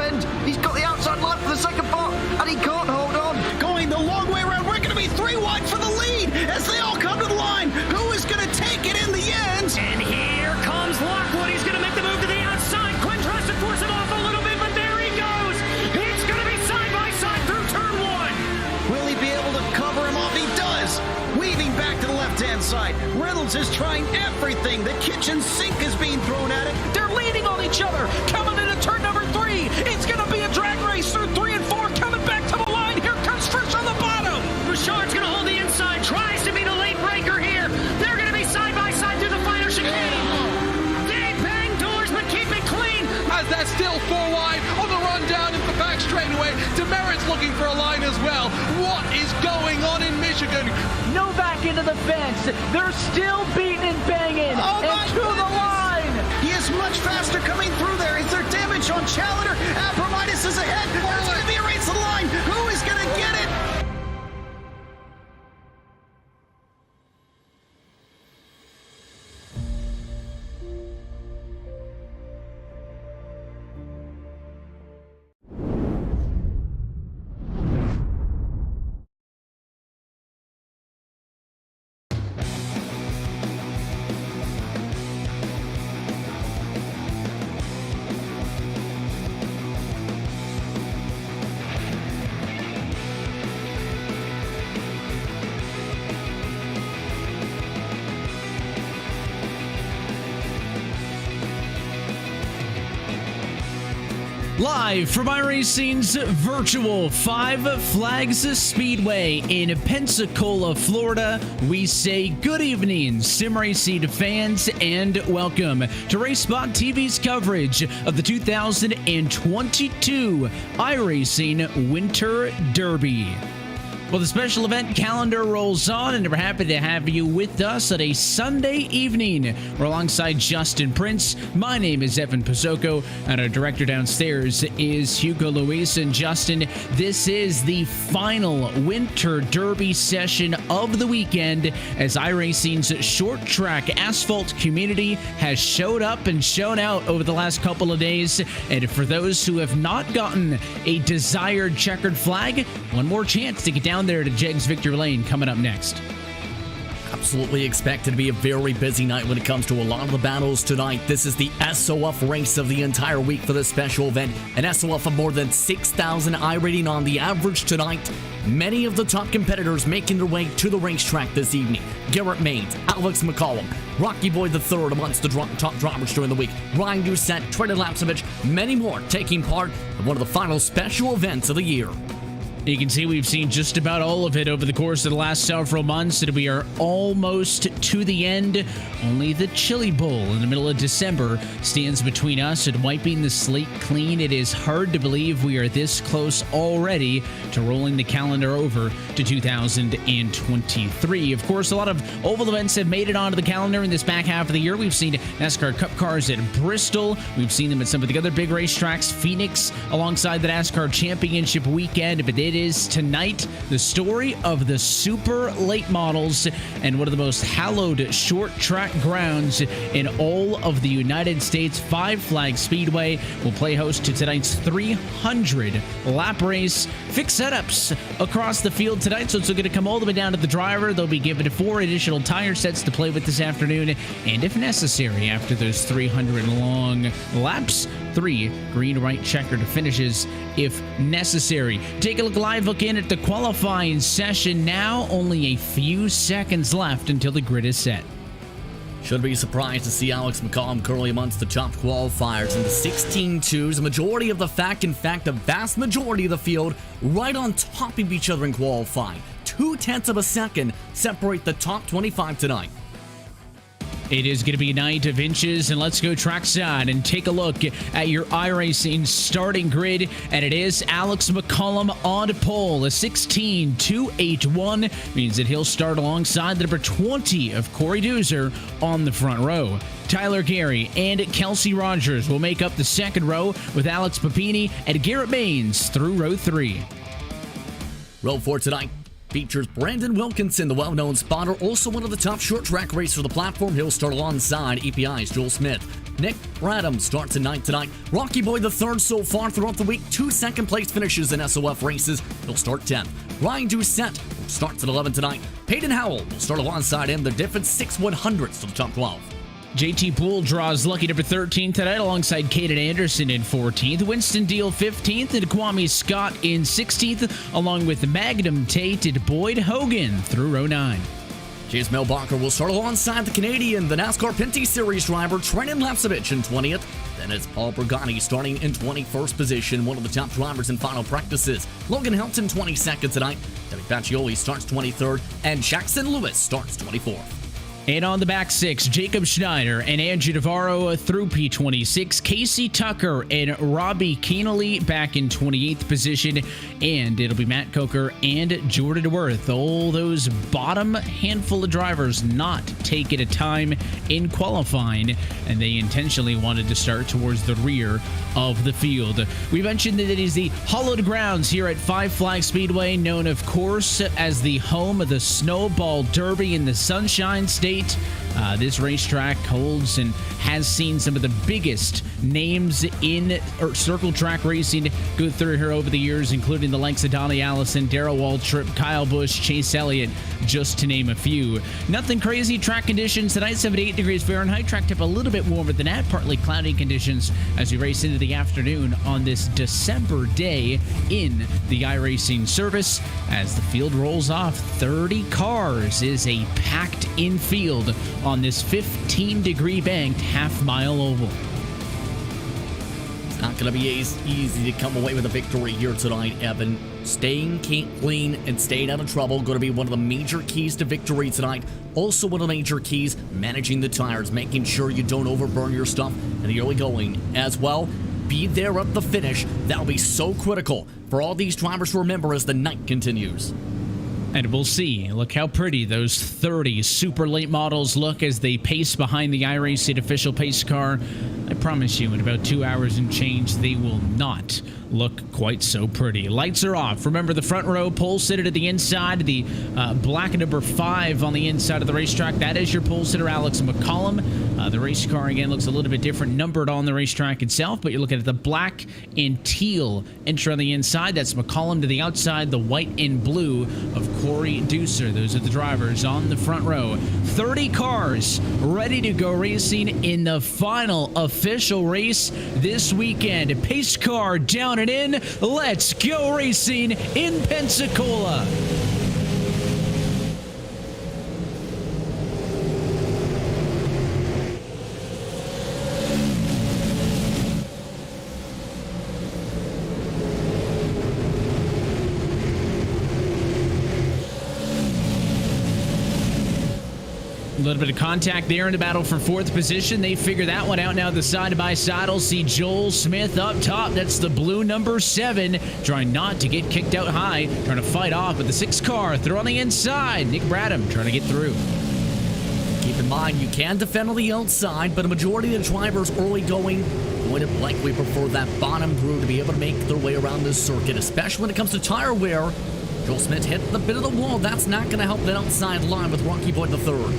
bend. He's got the outside line for the second part, and he can't hold on. Going the long way around. We're going to be 3 wide for the lead as they all come to the line. Who is going to take it in the end? And here comes Lockwood. He's going to make the move to the outside. Quinn tries to force him off a little bit, but there he goes. It's going to be side by side through turn 1. Will he be able to cover him off? He does. Weaving back to the left-hand side. Reynolds is trying everything. The kitchen sink is being thrown at it. They're leaning on each other. Coming into turn number 3. It's going to be a drag race through 3 and 4. Coming back to the line. Here comes Frisch on the bottom. Bouchard's going to hold the inside. Tries to be the late breaker here. They're going to be side by side through the final chicane. They bang doors, but keep it clean. As that's still 4 wide on the run down into the back straightaway. Demerit's looking for a line as well. What is going on in Michigan? No back into the fence. They're still beating and banging. And to the line. He is much faster coming through there. Is there damage on Challenger? Abramitis is ahead. There's going to be a race to the line. Who is going to get it? Live from iRacing's virtual Five Flags Speedway in Pensacola, Florida, we say good evening, sim racing fans, and welcome to RaceSpotTV's coverage of the 2022 iRacing Winter Derby. Well, the special event calendar rolls on, and we're happy to have you with us at a Sunday evening. We're alongside Justin Prince. My name is Evan Pizocco, and our director downstairs is Hugo Luis. And Justin, this is the final Winter Derby session of the weekend as iRacing's short track asphalt community has showed up and shown out over the last couple of days. And for those who have not gotten a desired checkered flag, one more chance to get down there to Jegs Victory Lane coming up next. Absolutely expected to be a very busy night when it comes to a lot of the battles tonight. This is the SOF race of the entire week for this special event. An SOF of more than 6,000 iRating on the average tonight. Many of the top competitors making their way to the racetrack this evening. Garrett Maines, Alex McCollum, Rocky Boy III amongst the top drivers during the week. Ryan Doucette, Trey Lapsovich, many more taking part in one of the final special events of the year. You can see we've seen just about all of it over the course of the last several months, and we are almost to the end. Only the Chili Bowl in the middle of December stands between us and wiping the slate clean. It is hard to believe we are this close already to rolling the calendar over to 2023. Of course, a lot of oval events have made it onto the calendar in this back half of the year. We've seen NASCAR Cup cars at Bristol. We've seen them at some of the other big racetracks, Phoenix, alongside the NASCAR Championship weekend. But it is tonight the story of the super late models and one of the most hallowed short track grounds in all of the United States. Five Flags Speedway will play host to tonight's 300 lap race. Fixed setups across the field tonight, so it's going to come all the way down to the driver. They'll be given 4 additional tire sets to play with this afternoon, and if necessary, after those 300 long laps, 3 green-white checkered finishes if necessary. Take a live look in at the qualifying session now. Only a few seconds left until the grid is set. Should be surprised to see Alex McCollum currently amongst the top qualifiers in the 16-2s. A majority of the the vast majority of the field right on top of each other in qualifying. 0.2 of a second separate the top 25 tonight. It is going to be a night of inches, and let's go trackside and take a look at your iRacing starting grid. And it is Alex McCollum on pole. A 16.281 means that he'll start alongside the number 20 of Corey Doozer on the front row. Tyler Gary and Kelsey Rogers will make up the second row with Alex Papini and Garrett Maines through row 3. Row 4 tonight. features Brandon Wilkinson, the well-known spotter, also one of the top short track racers of the platform. He'll start alongside EPI's Joel Smith. Nick Bradham starts in 9th tonight. Rocky Boy the third so far throughout the week, 2 second-place finishes in SOF races. He'll start 10th. Ryan Doucette starts at 11 tonight. Peyton Howell will start alongside him. The difference 6/100ths to the top 12. JT Poole draws lucky number 13 tonight alongside Caden Anderson in 14th, Winston Deal 15th, and Kwame Scott in 16th, along with Magnum Tate and Boyd Hogan through row 9. Chase Melbacher will start alongside the Canadian, the NASCAR Pinty Series driver Trenton Lapsevich in 20th. Then it's Paul Bergani starting in 21st position, one of the top drivers in final practices. Logan Helton 22nd tonight. Debbie Pacioli starts 23rd, and Jackson Lewis starts 24th. And on the back 6, Jacob Schneider and Andrew Navarro through P26, Casey Tucker and Robbie Keenely back in 28th position, and it'll be Matt Coker and Jordan Worth. All those bottom handful of drivers not taking a time in qualifying, and they intentionally wanted to start towards the rear of the field. We mentioned that it is the hallowed grounds here at Five Flags Speedway, known of course as the home of the Snowball Derby in the Sunshine State. This racetrack holds and has seen some of the biggest names in circle track racing go through here over the years, including the likes of Donnie Allison, Darrell Waltrip, Kyle Busch, Chase Elliott, just to name a few. Nothing crazy track conditions tonight, 78 degrees Fahrenheit. Tracked up a little bit warmer than that, partly cloudy conditions as we race into the afternoon on this December day in the iRacing service. As the field rolls off, 30 cars is a packed in field on this 15-degree banked half-mile oval. It's not going to be as easy to come away with a victory here tonight, Evan. Staying clean and staying out of trouble going to be one of the major keys to victory tonight. Also one of the major keys, managing the tires, making sure you don't overburn your stuff in the early going as well. Be there at the finish. That'll be so critical for all these drivers to remember as the night continues. And we'll see. Look how pretty those 30 super late models look as they pace behind the iRacing official pace car. I promise you, in about 2 hours and change, they will not look quite so pretty. Lights are off. Remember the front row, pole sitter to the inside, the black number 5 on the inside of the racetrack. That is your pole sitter, Alex McCollum. The race car, again, looks a little bit different, numbered on the racetrack itself, but you're looking at the black and teal entry on the inside. That's McCollum to the outside, the white and blue of Corey Deucer. Those are the drivers on the front row. 30 cars ready to go racing in the final official race this weekend. Pace car down and in. Let's go racing in Pensacola. A little bit of contact there in the battle for 4th position. They figure that one out. Now the side-by-side will see Joel Smith up top. That's the blue number 7, trying not to get kicked out high, trying to fight off with the 6 car. Through on the inside. Nick Bradham trying to get through. Keep in mind, you can defend on the outside, but a majority of the drivers early going would likely prefer that bottom group to be able to make their way around this circuit, especially when it comes to tire wear. Joel Smith hit the bit of the wall. That's not going to help that outside line with Rocky Boy the third.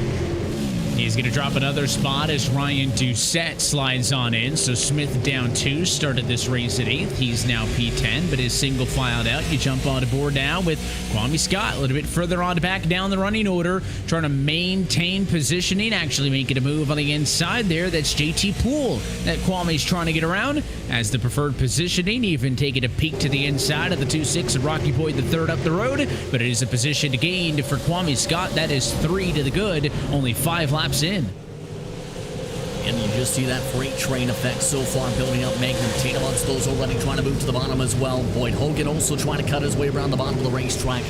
He's going to drop another spot as Ryan Doucette slides on in. So Smith down 2, started this race at 8th. He's now P10, but is single filed out. You jump on board now with Kwame Scott a little bit further on back down the running order, trying to maintain positioning, actually making a move on the inside there. That's JT Poole that Kwame's trying to get around as the preferred positioning, even taking a peek to the inside of the 2-6 and Rocky Boy the third up the road, but it is a position gained for Kwame Scott. That is 3 to the good, only 5 laps in. And you just see that freight train effect so far building up. Magnum Tate amongst those already trying to move to the bottom as well. Boyd Hogan also trying to cut his way around the bottom of the racetrack.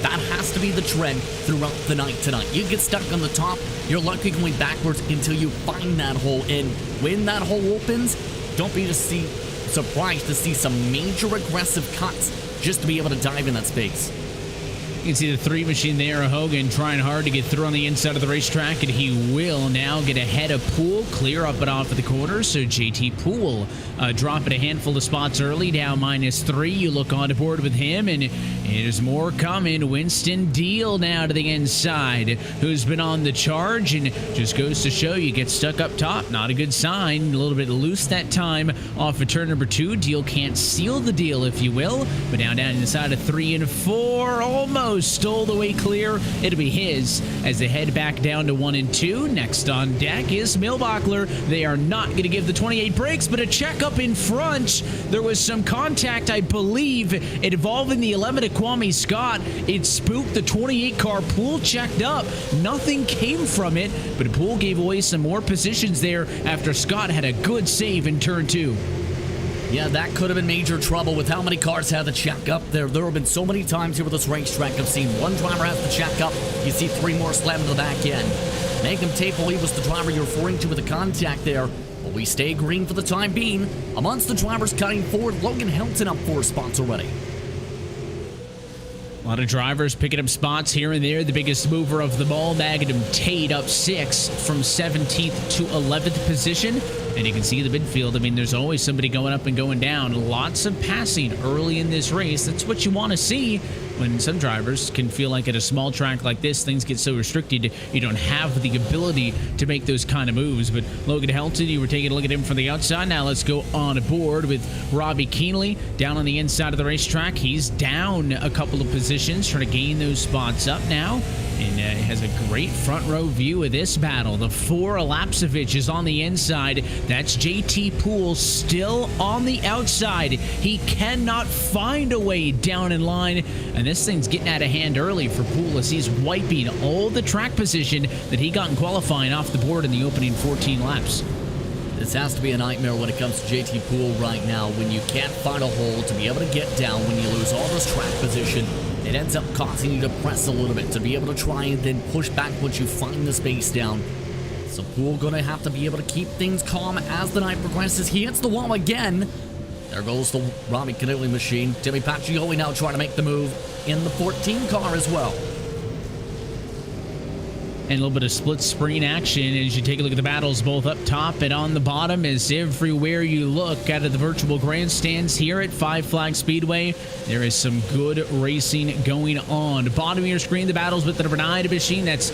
That has to be the trend throughout the night tonight. You get stuck on the top, you're likely going backwards until you find that hole. And when that hole opens, don't be surprised to see some major aggressive cuts just to be able to dive in that space. You can see the 3 machine there, Hogan trying hard to get through on the inside of the racetrack, and he will now get ahead of Poole, clear up and off of the corner. So JT Poole dropping a handful of spots early, down -3. You look on the board with him, and there's more coming. Winston Deal now to the inside, who's been on the charge, and just goes to show you get stuck up top. Not a good sign. A little bit loose that time off of turn number 2. Deal can't seal the deal, if you will, but now down inside of 3 and 4, almost all the way clear. It'll be his as they head back down to 1 and 2. Next on deck is Milbachler. They are not going to give the 28 brakes, but a check up in front. There was some contact, I believe, involving the 11 to Kwame Scott. It spooked the 28 car. Poole checked up. Nothing came from it, but Poole gave away some more positions there after Scott had a good save in turn 2. Yeah, that could have been major trouble with how many cars had to check up there. There have been so many times here with this racetrack. I've seen one driver have to check up. You see 3 more slam to the back end. Megan Tapley was the driver you're referring to with the contact there. But we stay green for the time being. Amongst the drivers cutting forward, Logan Hilton up 4 spots already. A lot of drivers picking up spots here and there. The biggest mover of them all, Magnum Tate, up 6 from 17th to 11th position. And you can see the midfield. I mean, there's always somebody going up and going down. Lots of passing early in this race. That's what you want to see when some drivers can feel like at a small track like this, things get so restricted, you don't have the ability to make those kind of moves. But Logan Helton, you were taking a look at him from the outside. Now let's go on board with Robbie Keenley down on the inside of the racetrack. He's down a couple of positions, trying to gain those spots up now. And has a great front row view of this battle. The 4 Lapsevich is on the inside. That's JT Poole still on the outside. He cannot find a way down in line. And this thing's getting out of hand early for Poole as he's wiping all the track position that he got in qualifying off the board in the opening 14 laps. This has to be a nightmare when it comes to JT Poole right now. When you can't find a hole to be able to get down, when you lose all this track position, it ends up causing you to press a little bit to be able to try and then push back once you find the space down. So Poole going to have to be able to keep things calm as the night progresses. He hits the wall again. There goes the Robbie Keenley machine. Timmy Pacioli now trying to make the move in the 14 car as well. And a little bit of split screen action as you take a look at the battles both up top and on the bottom, as everywhere you look out of the virtual grandstands here at Five Flags Speedway, there is some good racing going on. Bottom of your screen, the battles with the number 9 machine. That's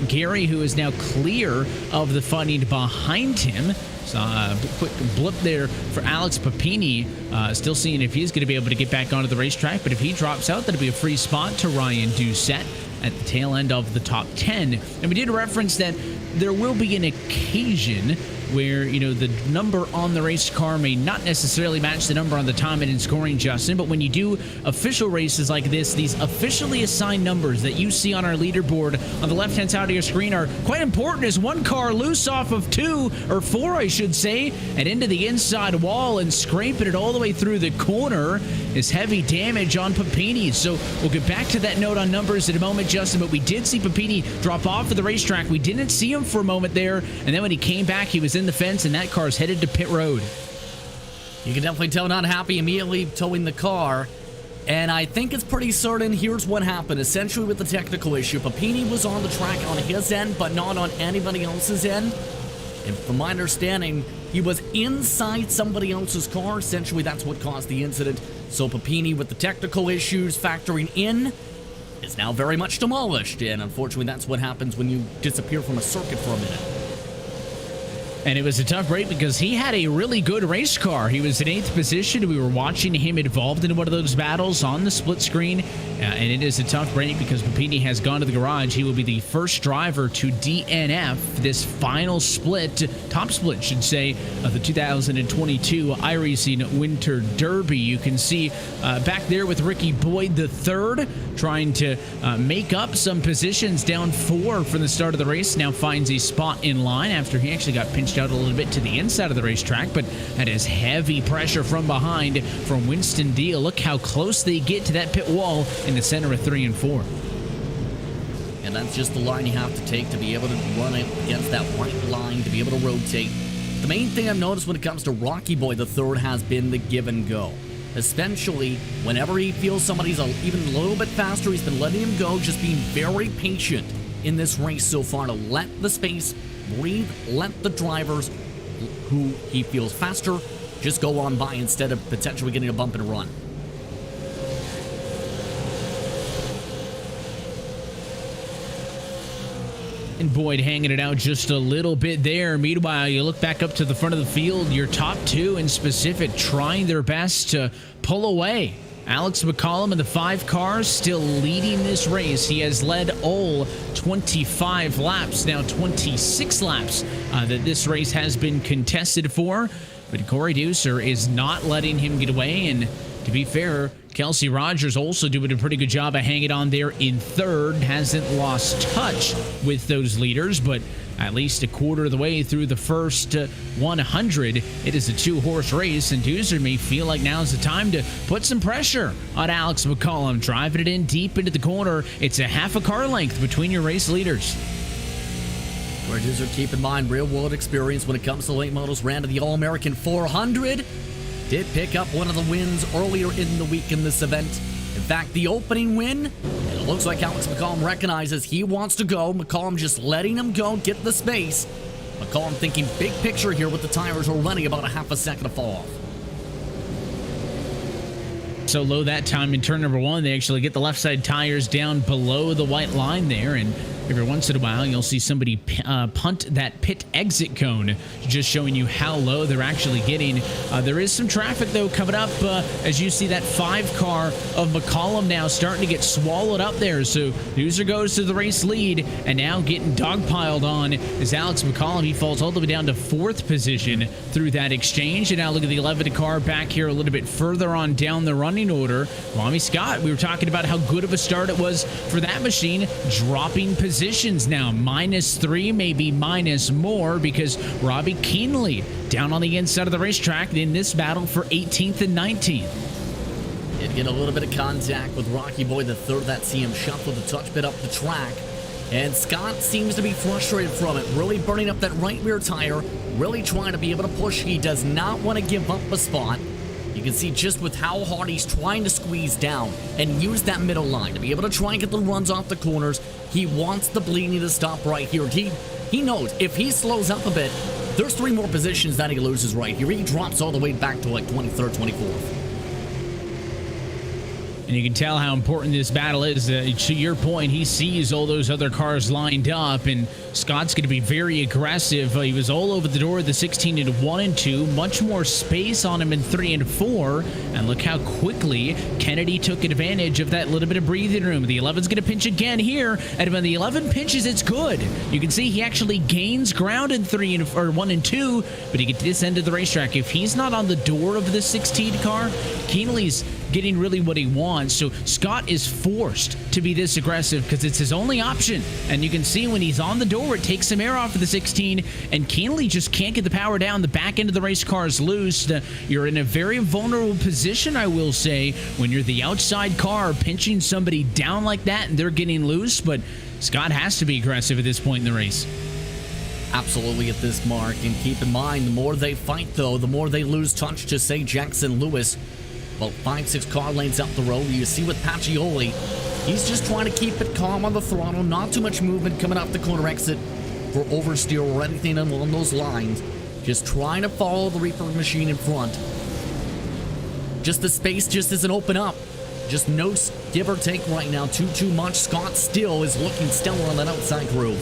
Gary, who is now clear of the funding behind him. So a quick blip there for Alex Papini. Still seeing if he's going to be able to get back onto the racetrack, but if he drops out, that'll be a free spot to Ryan Doucette at the tail end of the top 10. And we did reference that there will be an occasion where, you know, the number on the race car may not necessarily match the number on the time and in scoring, Justin, but when you do official races like this, these officially assigned numbers that you see on our leaderboard on the left-hand side of your screen are quite important, as one car loose off of 2 or 4, I should say, and into the inside wall and scraping it all the way through the corner is heavy damage on Papini. So we'll get back to that note on numbers in a moment, Justin, but we did see Papini drop off of the racetrack. We didn't see him for a moment there, and then when he came back, he was in the fence, and that car's headed to pit road. You can definitely tell not happy immediately towing the car. And I think it's pretty certain here's what happened. Essentially with the technical issue, Papini was on the track on his end, but not on anybody else's end. And from my understanding, he was inside somebody else's car. Essentially, that's what caused the incident. So Papini, with the technical issues factoring in, is now very much demolished. And unfortunately, that's what happens when you disappear from a circuit for a minute. And it was a tough break because he had a really good race car. He was in 8th position. We were watching him involved in one of those battles on the split screen. And it is a tough break because Papini has gone to the garage. He will be the first driver to DNF this final split, top split, should say, of the 2022 iRacing Winter Derby. You can see back there with Ricky Boyd III trying to make up some positions, down 4 from the start of the race. Now finds a spot in line after he actually got pinched out a little bit to the inside of the racetrack, but that is heavy pressure from behind from Winston Deal. Look how close they get to that pit wall in the center of 3 and 4. And that's just the line you have to take to be able to run it against that white line, to be able to rotate. The main thing I've noticed when it comes to Rocky Boy III has been the give and go. especially whenever he feels somebody's even a little bit faster. He's been letting him go, just being very patient in this race so far to let the space breathe, let the drivers who he feels faster just go on by instead of potentially getting a bump and run. And Boyd hanging it out just a little bit there. Meanwhile, you look back up to the front of the field, your top two in specific trying their best to pull away. Alex McCollum and the 5 cars still leading this race. He has led all 25 laps, now 26 laps that this race has been contested for. But Corey Deucer is not letting him get away. And to be fair, Kelsey Rogers also doing a pretty good job of hanging on there in third. Hasn't lost touch with those leaders, but at least a quarter of the way through the first 100. It is a 2-horse race, and Deucer may feel like now's the time to put some pressure on Alex McCollum, driving it in deep into the corner. It's a half a car length between your race leaders. Corey Deucer, keep in mind, real-world experience when it comes to late models. Ran to the All-American 400. Did pick up one of the wins earlier in the week in this event. In fact, the opening win, and it looks like Alex McCollum recognizes he wants to go. McCollum just letting him go, get the space. McCollum thinking big picture here with the tires already about a half a second to fall off. So low that time in turn number 1. They actually get the left side tires down below the white line there, and every once in a while you'll see somebody punt that pit exit cone, just showing you how low they're actually getting. There is some traffic though coming up as you see that 5 car of McCollum now starting to get swallowed up there. So Deucer goes to the race lead, and now getting dogpiled on is Alex McCollum. He falls all the way down to 4th position through that exchange. And now look at the 11 car back here a little bit further on down the running order. Rami Scott, we were talking about how good of a start it was for that machine, dropping positions now, -3, maybe minus more, because Robbie Keenley down on the inside of the racetrack in this battle for 18th and 19th. Did get a little bit of contact with Rocky Boy the third. That see him shuffle the touch bit up the track. And Scott seems to be frustrated from it, really burning up that right rear tire, really trying to be able to push. He does not want to give up a spot. You can see just with how hard he's trying to squeeze down and use that middle line to be able to try and get the runs off the corners. He wants the bleeding to stop right here. He knows if he slows up a bit, there's 3 more positions that he loses right here. He drops all the way back to like 23rd, 24th. And you can tell how important this battle is. To your point, he sees all those other cars lined up, and Scott's going to be very aggressive. He was all over the door of the 16 into 1 and 2. Much more space on him in 3 and 4. And look how quickly Kennedy took advantage of that little bit of breathing room. The 11's going to pinch again here, and when the 11 pinches, it's good. You can see he actually gains ground in 1 and 2, but he gets this end of the racetrack. If he's not on the door of the 16 car, Keenley's getting really what he wants. So Scott is forced to be this aggressive because it's his only option. And you can see when he's on the door, it takes some air off of the 16, and Keenley just can't get the power down. The back end of the race car is loose. You're in a very vulnerable position, I will say, when you're the outside car pinching somebody down like that and they're getting loose. But Scott has to be aggressive at this point in the race. Absolutely at this mark. And keep in mind, the more they fight, though, the more they lose touch to, say, Jackson Lewis. About 5-6 car lanes up the road. You see with Pacioli, he's just trying to keep it calm on the throttle. Not too much movement coming up the corner exit for oversteer or anything along those lines. Just trying to follow the Reaper machine in front. Just the space just isn't open up. Just no give or take right now. Too much. Scott still is looking stellar on that outside groove.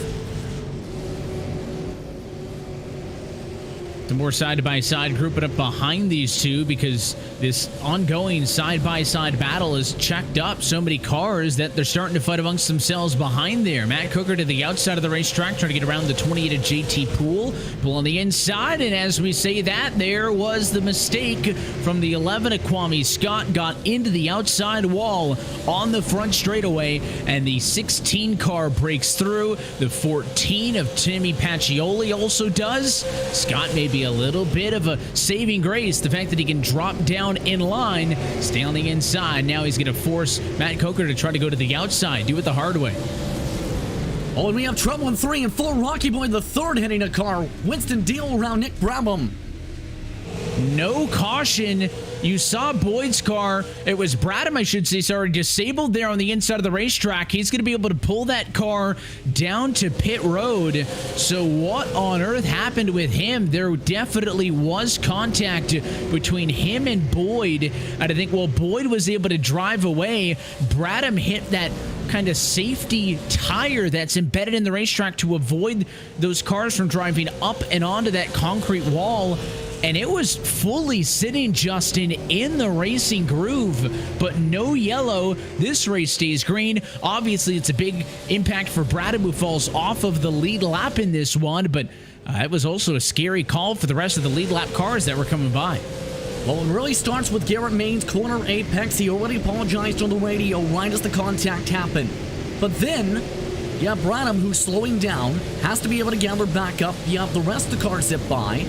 The more side-by-side grouping up behind these two, because this ongoing side-by-side battle has checked up so many cars that they're starting to fight amongst themselves behind there. Matt Cooker to the outside of the racetrack, trying to get around the 28 of JT Poole. Poole on the inside, and as we say that, there was the mistake from the 11 of Kwame Scott. Got into the outside wall on the front straightaway, and the 16 car breaks through. The 14 of Timmy Pacioli also does. Scott may be a little bit of a saving grace, the fact that he can drop down in line, stay on the inside. Now he's going to force Matt Coker to try to go to the outside, do it the hard way. Oh, and we have trouble in 3 and 4. Rocky Boy the third hitting a car. Winston Deal around Nick Brabham. No caution you saw Boyd's car. It was Bradham, I should say, sorry, disabled there on the inside of the racetrack. He's going to be able to pull that car down to pit road. So what on earth happened with him? There definitely was contact between him and Boyd. And I think while Boyd was able to drive away, Bradham hit that kind of safety tire that's embedded in the racetrack to avoid those cars from driving up and onto that concrete wall. And it was fully sitting, Justin, in the racing groove, but no yellow. This race stays green. Obviously, it's a big impact for Bradham, who falls off of the lead lap in this one, but it was also a scary call for the rest of the lead lap cars that were coming by. Well, it really starts with Garrett Main's corner apex. He already apologized on the radio right as the contact happened. But then, you have Bradham, who's slowing down, has to be able to gather back up. You have the rest of the cars zip by.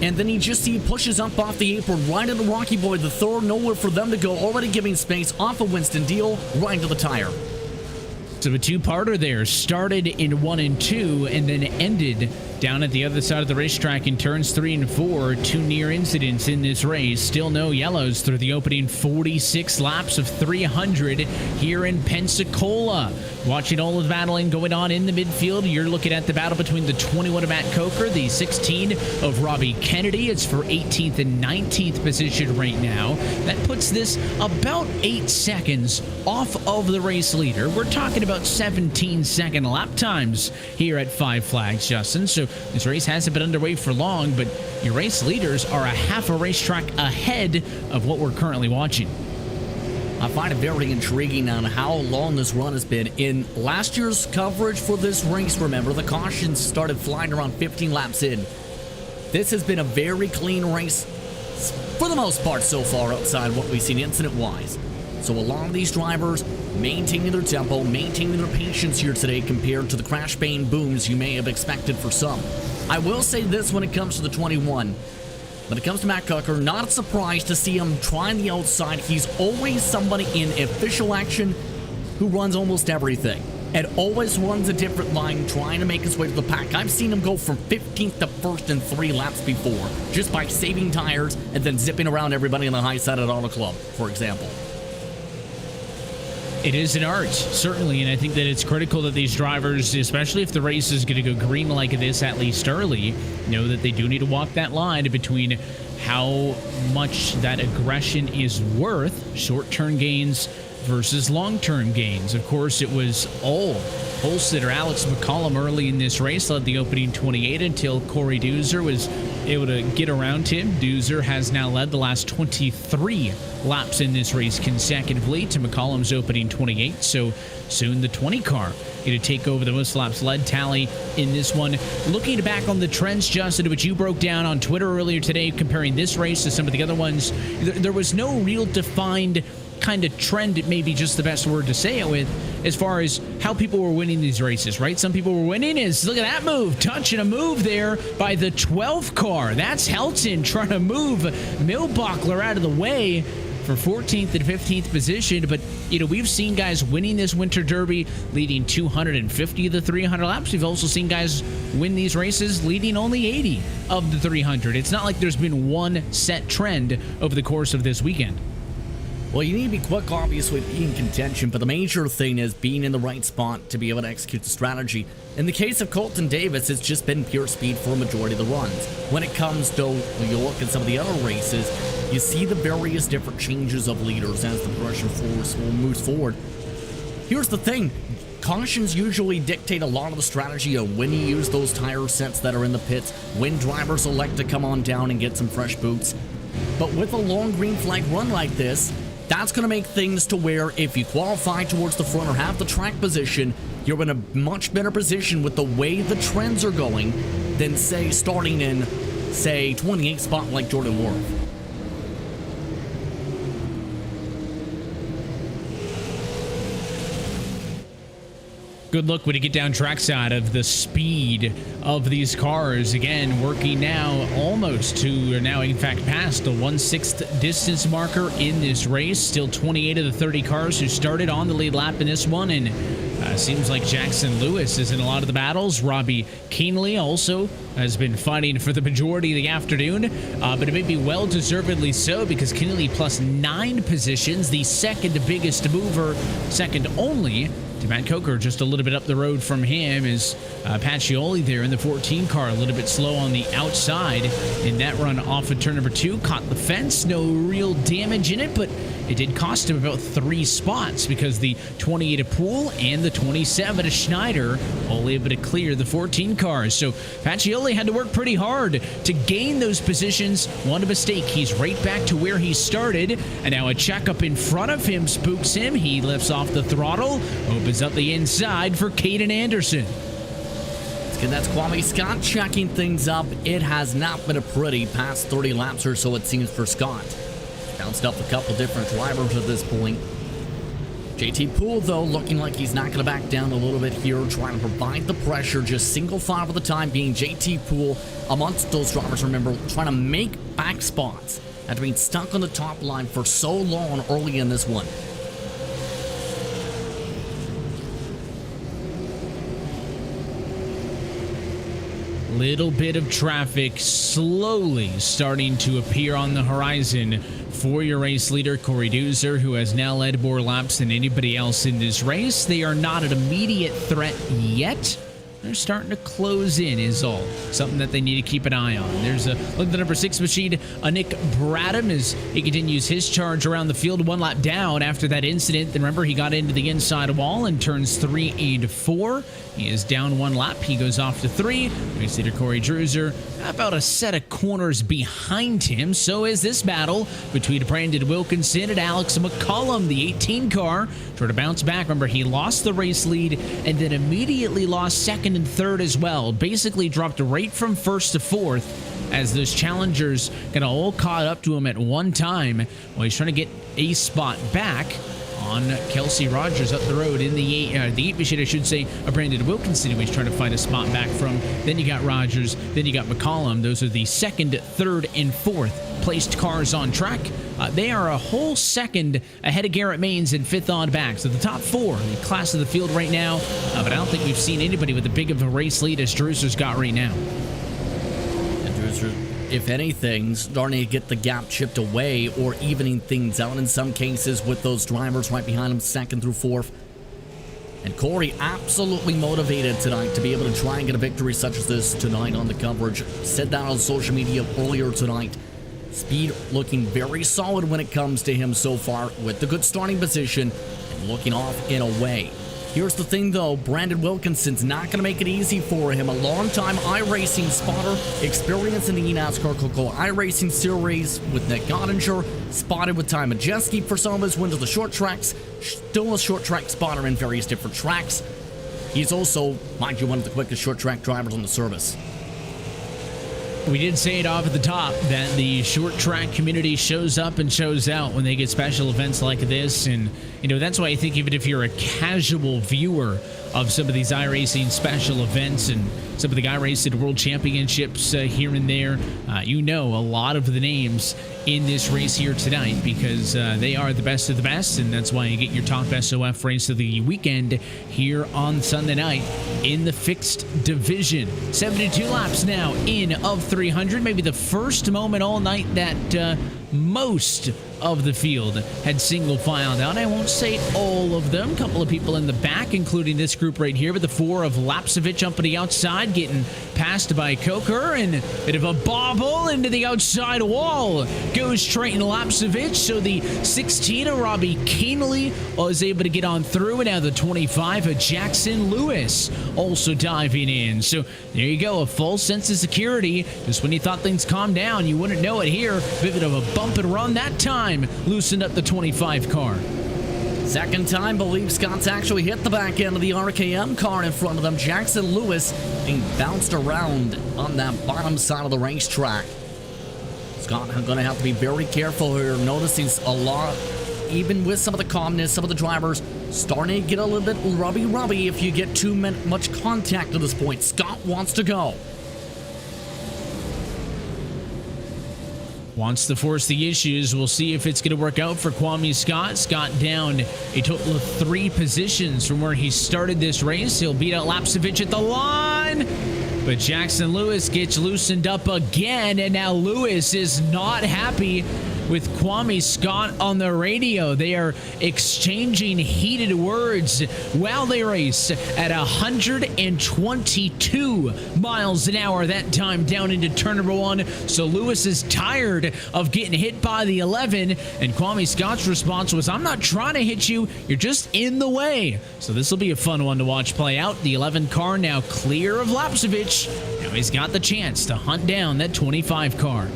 And then he pushes up off the apron right into Rocky Boy, the third, nowhere for them to go, already giving space off of Winston Deal right into the tire. So a two-parter there, started in 1 and 2 and then ended down at the other side of the racetrack in turns 3 and 4. Two near incidents in this race. Still no yellows through the opening 46 laps of 300 here in Pensacola. Watching all of the battling going on in the midfield, you're looking at the battle between the 21 of Matt Coker, the 16 of Robbie Kennedy. It's for 18th and 19th position right now. That puts this about 8 seconds off of the race leader. We're talking about 17-second lap times here at Five Flags, Justin. So this race hasn't been underway for long, but your race leaders are a half a racetrack ahead of what we're currently watching. I find it very intriguing on how long this run has been. In last year's coverage for this race, remember, the cautions started flying around 15 laps in. This has been a very clean race for the most part so far outside what we've seen incident-wise. So a lot of these drivers maintaining their tempo, maintaining their patience here today compared to the crash bane booms you may have expected for some. I will say this when it comes to the 21. When it comes to Matt Coker, not a surprise to see him trying the outside. He's always somebody in official action who runs almost everything and always runs a different line trying to make his way to the pack. I've seen him go from 15th to 1st in 3 laps before just by saving tires and then zipping around everybody on the high side at Auto Club, for example. It is an art, certainly, and I think that it's critical that these drivers, especially if the race is going to go green like this, at least early, know that they do need to walk that line between how much that aggression is worth, short-term gains versus long-term gains. Of course, it was all pole sitter Alex McCollum early in this race, led the opening 28 until Corey Doozer was able to get around him. Doozer has now led the last 23 laps in this race consecutively to McCollum's opening 28. So soon the 20 car going to take over the most laps led tally in this one. Looking back on the trends, Justin, which you broke down on Twitter earlier today, comparing this race to some of the other ones, there was no real defined kind of trend, maybe just the best word to say it with, as far as how people were winning these races, right? Some people were winning is, look at that move, touching a move there by the 12th car. That's Helton trying to move Milbachler out of the way for 14th and 15th position. But, you know, we've seen guys winning this Winter Derby leading 250 of the 300 laps. We've also seen guys win these races leading only 80 of the 300. It's not like there's been one set trend over the course of this weekend. Well, you need to be quick, obviously, to be in contention, but the major thing is being in the right spot to be able to execute the strategy. In the case of Colton Davis, it's just been pure speed for a majority of the runs. When it comes to, you look at some of the other races, you see the various different changes of leaders as the progression force moves forward. Here's the thing. Cautions usually dictate a lot of the strategy of when you use those tire sets that are in the pits, when drivers elect to come on down and get some fresh boots. But with a long green flag run like this, that's going to make things to where if you qualify towards the front or have the track position, you're in a much better position with the way the trends are going than, say, starting in, say, 28th spot like Jordan Worth. Good look when you get down trackside of the speed of these cars. Again, working now almost to, or now in fact past the 1/6 distance marker in this race. Still 28 of the 30 cars who started on the lead lap in this one, and Seems like Jackson Lewis is in a lot of the battles. Robbie Keenley also has been fighting for the majority of the afternoon, but it may be well-deservedly so because Keenley plus 9 positions, the second biggest mover, second only to Matt Coker. Just a little bit up the road from him is Pacioli there in the 14 car, a little bit slow on the outside in that run off of turn number 2. Caught the fence, no real damage in it, but it did cost him about 3 spots because the 28 of Poole and the 27 of Schneider all able to clear the 14 cars. So Pacioli had to work pretty hard to gain those positions. One mistake, he's right back to where he started, and now a check up in front of him spooks him. He lifts off the throttle, opens up the inside for Caden Anderson. And that's Kwame Scott checking things up. It has not been a pretty past 30 laps or so, it seems, for Scott. Bounced up a couple different drivers at this point. JT Poole, though, looking like he's not going to back down a little bit here, trying to provide the pressure, just single file for the time being. JT Poole amongst those drivers, remember, trying to make back spots after being stuck on the top line for so long early in this one. Little bit of traffic slowly starting to appear on the horizon for your race leader, Corey Doozer, who has now led more laps than anybody else in this race. They are not an immediate threat yet. They're starting to close in is all. Something that they need to keep an eye on. There's a look at the number 6 machine, Nick Bradham, as he continues his charge around the field, 1 lap down after that incident. Then remember, he got into the inside wall in turns 3 and 4. He is down 1 lap. He goes off to 3. Race leader Corey Druzer about a set of corners behind him. So is this battle between Brandon Wilkinson and Alex McCollum, the 18 car. Trying to bounce back. Remember, he lost the race lead and then immediately lost second and third as well. Basically dropped right from first to fourth as those challengers kind of all caught up to him at one time while he's trying to get a spot back on Kelsey Rogers up the road in the 8 machine, I should say, Brandon Wilkinson, who he's trying to find a spot back from. Then you got Rogers, then you got McCollum. Those are the second, third, and fourth placed cars on track. They are a whole second ahead of Garrett Maines and 5th on back. So the top 4 in the class of the field right now, but I don't think we've seen anybody with a big of a race lead as Druzer's got right now. And Druzer, if anything, starting to get the gap chipped away or evening things out in some cases with those drivers right behind him, 2nd through 4th. And Corey absolutely motivated tonight to be able to try and get a victory such as this tonight on the coverage. Said that on social media earlier tonight. Speed looking very solid when it comes to him so far with the good starting position and looking off in a way. Here's the thing, though. Brandon Wilkinson's not going to make it easy for him. A long-time iRacing spotter, experience in the NASCAR Coca-Cola iRacing Series with Nick Gottinger, spotted with Ty Majeski for some of his wins of the short tracks, still a short track spotter in various different tracks. He's also, mind you, one of the quickest short track drivers on the service. We did say it off at the top that the short track community shows up and shows out when they get special events like this. And, you know, that's why I think even if you're a casual viewer of some of these iRacing special events and some of the iRacing World Championships here and there, you know a lot of the names in this race here tonight because they are the best of the best, and that's why you get your top SOF race of the weekend here on Sunday night in the fixed division. 72 laps now in of 300, maybe the first moment all night that most of the field had single filed out. I won't say all of them. A couple of people in the back, including this group right here, with the 4 of Lapsevich up on the outside, getting passed by Coker, and a bit of a bobble into the outside wall. Goes straight in Lapsevich, so the 16 of Robbie Keenley was able to get on through, and now the 25 of Jackson Lewis also diving in. So there you go, a full sense of security. Just when you thought things calmed down, you wouldn't know it here. Bit of a bump and run that time, loosened up the 25 car. Second time, believe Scott's actually hit the back end of the RKM car in front of them. Jackson Lewis being bounced around on that bottom side of the racetrack. Scott going to have to be very careful here, noticing a lot, even with some of the calmness, some of the drivers starting to get a little bit rubby if you get too much contact at this point. Scott wants to go. wants to force the issues. We'll see if it's going to work out for Kwame Scott. Scott down a total of 3 positions from where he started this race. He'll beat out Lapsevich at the line. But Jackson Lewis gets loosened up again, and now Lewis is not happy with Kwame Scott on the radio. They are exchanging heated words while they race at 122 miles an hour that time down into turn number 1. So Lewis is tired of getting hit by the 11, and Kwame Scott's response was, "I'm not trying to hit you, you're just in the way." So this will be a fun one to watch play out. The 11 car now clear of Lapsevich. Now he's got the chance to hunt down that 25 car.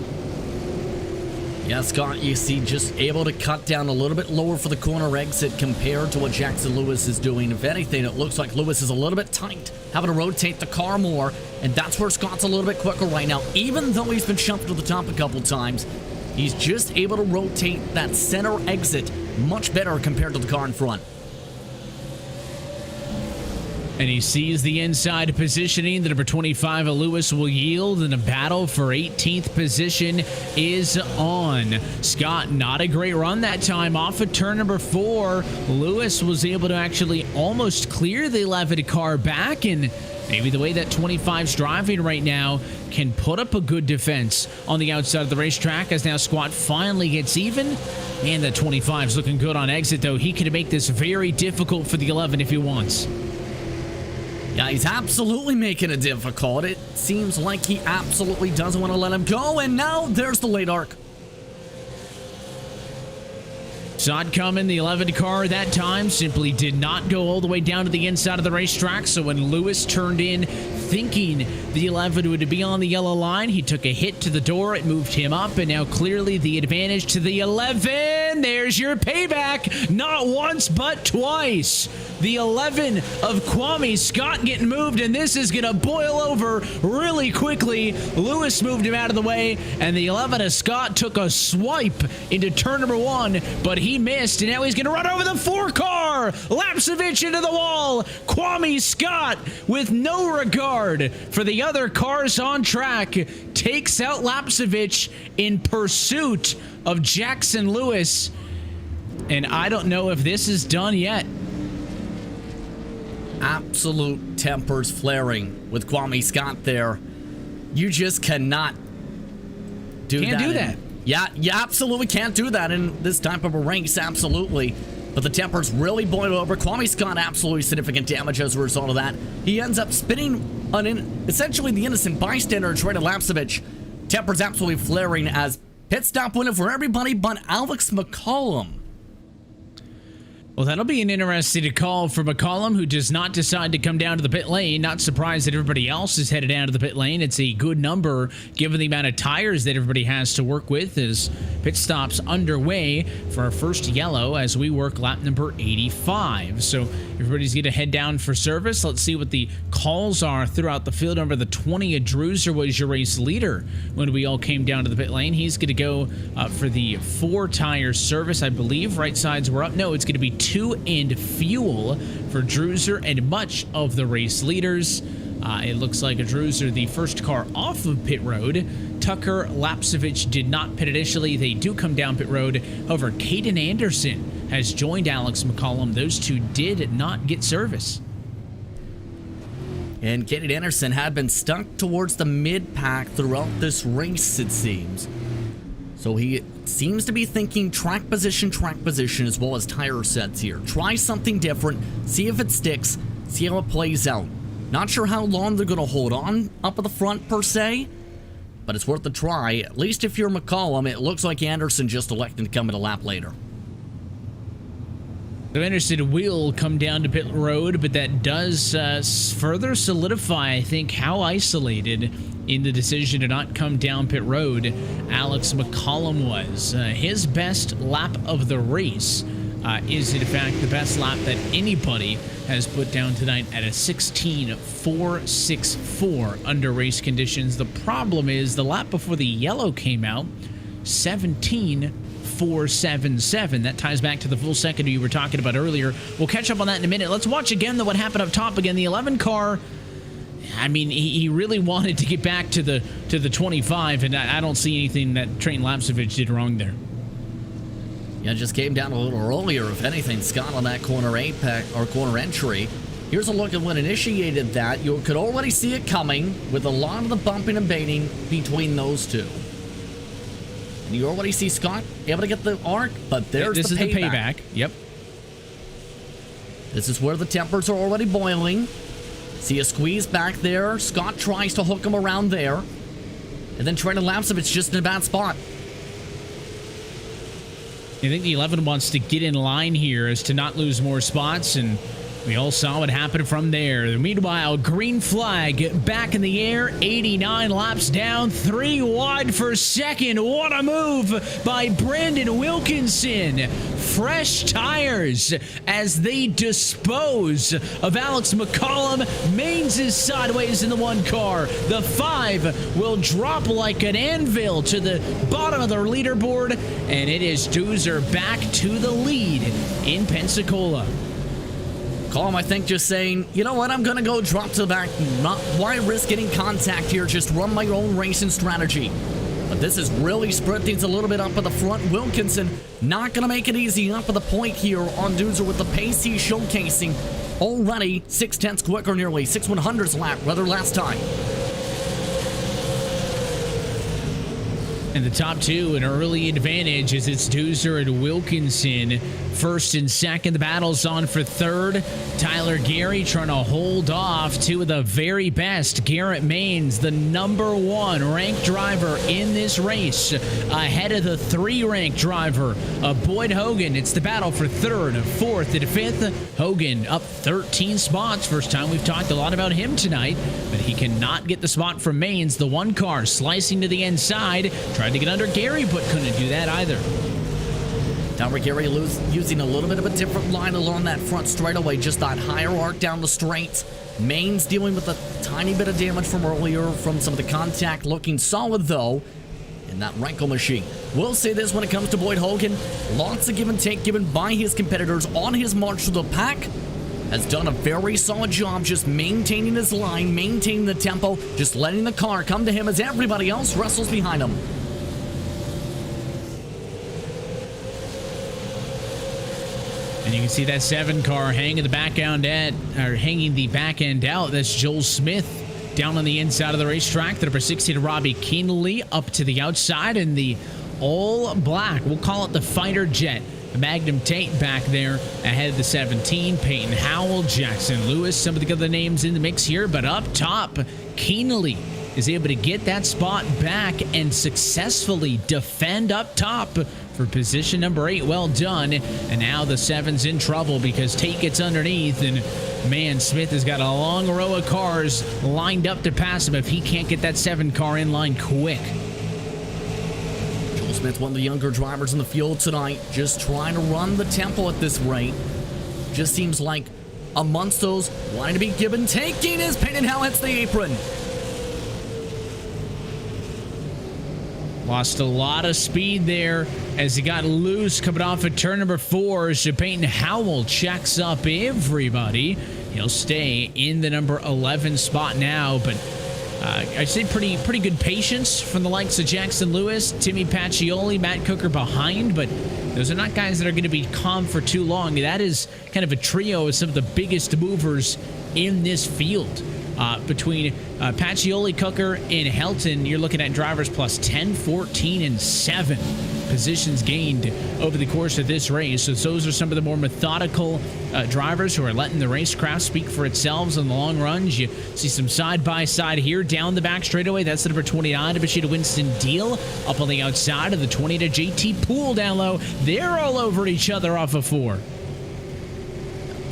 Yeah, Scott, you see, just able to cut down a little bit lower for the corner exit compared to what Jackson Lewis is doing. If anything, it looks like Lewis is a little bit tight, having to rotate the car more, and that's where Scott's a little bit quicker right now. Even though he's been shoved to the top a couple times, he's just able to rotate that center exit much better compared to the car in front. And he sees the inside positioning. The number 25 of Lewis will yield, and a battle for 18th position is on. Scott, not a great run that time off of turn number 4. Lewis was able to actually almost clear the 11 car back, and maybe the way that 25's driving right now can put up a good defense on the outside of the racetrack as now Squat finally gets even. And the 25's looking good on exit, though. He can make this very difficult for the 11 if he wants. Yeah, he's absolutely making it difficult. It seems like he absolutely doesn't want to let him go, and now there's the late arc. Saw it coming. The 11 car that time simply did not go all the way down to the inside of the racetrack, so when Lewis turned in thinking the 11 would be on the yellow line, he took a hit to the door. It moved him up, and now clearly the advantage to the 11. There's your payback. Not once, but twice. The 11 of Kwame Scott getting moved, and this is going to boil over really quickly. Lewis moved him out of the way, and the 11 of Scott took a swipe into turn number 1, but he missed, and now he's going to run over the 4 car. Lapsevich into the wall. Kwame Scott, with no regard for the other cars on track, takes out Lapsevich in pursuit of Jackson Lewis. And I don't know if this is done yet. Absolute tempers flaring with Kwame Scott there. You just cannot do that. Yeah, you absolutely can't do that in this type of a race, absolutely. But the tempers really boiled over. Kwame Scott absolutely significant damage as a result of that. He ends up spinning essentially the innocent bystander and trying to Lapsevich. Tempers absolutely flaring as pit stop winner for everybody but Alex McCollum. Well, that'll be an interesting call for McCollum, who does not decide to come down to the pit lane. Not surprised that everybody else is headed down to the pit lane. It's a good number given the amount of tires that everybody has to work with as pit stops underway for our first yellow as we work lap number 85. So everybody's going to head down for service. Let's see what the calls are throughout the field. Number the 20 Druser was your race leader when we all came down to the pit lane. He's going to go for the 4 tire service, I believe. Right sides were up. No, it's going to be 2 and fuel for Druser and much of the race leaders. It looks like a Druser, the first car off of pit road. Tucker Lapsevich did not pit initially. They do come down pit road. However, Caden Anderson has joined Alex McCollum. Those two did not get service. And Caden Anderson had been stuck towards the mid-pack throughout this race, it seems. So he seems to be thinking track position as well as tire sets here. Try something different, see if it sticks, see how it plays out. Not sure how long they're going to hold on up at the front per se, but it's worth a try. At least if you're McCollum, it looks like Anderson just elected to come in a lap later. So Anderson will come down to pit road, but that does further solidify, I think, how isolated in the decision to not come down pit road Alex McCollum was. His best lap of the race is, in fact, the best lap that anybody has put down tonight at a 16.464 under race conditions. The problem is the lap before the yellow came out, 17.477. That ties back to the full second you were talking about earlier. We'll catch up on that in a minute. Let's watch again what happened up top again. The 11 car I mean, he really wanted to get back to the 25, and I don't see anything that Trent Lapsevich did wrong there. Yeah, just came down a little earlier, if anything, Scott, on that corner apex or corner entry. Here's a look at what initiated that. You could already see it coming with a lot of the bumping and baiting between those two. And you already see Scott able to get the arc, but there's this the is payback. the payback. Yep. This is where the tempers are already boiling. See a squeeze back there. Scott tries to hook him around there. And then Trent Lapsevich just in a bad spot. I think the 11 wants to get in line here as to not lose more spots, and we all saw what happened from there. Meanwhile, green flag back in the air, 89 laps down, 3 wide for second. What a move by Brandon Wilkinson. Fresh tires as they dispose of Alex McCollum. Maines is sideways in the 1 car. The 5 will drop like an anvil to the bottom of the leaderboard, and it is Doozer back to the lead in Pensacola. Colm, I think, just saying, you know what, I'm going to go drop to the back. Why risk getting contact here? Just run my own racing strategy. But this is really spread things a little bit up at the front. Wilkinson not going to make it easy up at the point here on Doozer with the pace he's showcasing. Already 6/10 quicker, nearly 6/100ths lap, rather last time. And the top 2, an early advantage as it's Doozer and Wilkinson. First and second, the battle's on for third. Tyler Gary trying to hold off 2 of the very best. Garrett Maines, the #1 ranked driver in this race, ahead of the 3 ranked driver, Boyd Hogan. It's the battle for third, fourth, and fifth. Hogan up 13 spots. First time we've talked a lot about him tonight, but he cannot get the spot from Maines. The 1 car slicing to the inside. Tried to get under Gary, but couldn't do that either. Tyler Gary using a little bit of a different line along that front straightaway, just that higher arc down the straight. Maines dealing with a tiny bit of damage from earlier from some of the contact, looking solid though in that wrinkle machine. We'll say this when it comes to Boyd Hogan, lots of give and take given by his competitors on his march to the pack. Has done a very solid job just maintaining his line, maintaining the tempo, just letting the car come to him as everybody else wrestles behind him. And you can see that 7 car hanging the back end out. That's Joel Smith down on the inside of the racetrack. The number 16, Robbie Keenley, up to the outside, and the all black, we'll call it the fighter jet, Magnum Tate back there ahead of the 17. Peyton Howell, Jackson Lewis, some of the other names in the mix here, but up top, Keenley is able to get that spot back and successfully defend up top for position number 8. Well done. And now the 7's in trouble because Tate gets underneath, and man, Smith has got a long row of cars lined up to pass him if he can't get that 7 car in line quick. Joel Smith, one of the younger drivers in the field tonight, just trying to run the tempo at this rate. Just seems like amongst those wanting to be given taking as Peyton Howell hits the apron. Lost a lot of speed there as he got loose coming off of turn number 4. So Peyton Howell checks up everybody. He'll stay in the number 11 spot now, but I'd say pretty good patience from the likes of Jackson Lewis, Timmy Pacioli, Matt Cooker behind, but those are not guys that are going to be calm for too long. That is kind of a trio of some of the biggest movers in this field. Between Pacioli, Cooker, and Helton, you're looking at drivers plus 10, 14, and 7 positions gained over the course of this race. So those are some of the more methodical drivers who are letting the racecraft speak for itself in the long runs. You see some side-by-side here down the back straightaway. That's the number 29 to Bashida Winston Deal. Up on the outside of the 20 to JT Poole down low. They're all over each other off of 4.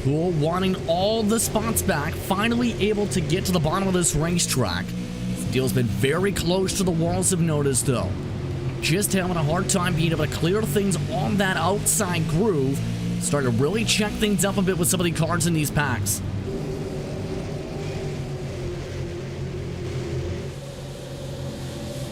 Poole wanting all the spots back, finally able to get to the bottom of this racetrack. Deal's been very close to the walls of notice though. Just having a hard time being able to clear things on that outside groove. Starting to really check things up a bit with some of the cars in these packs.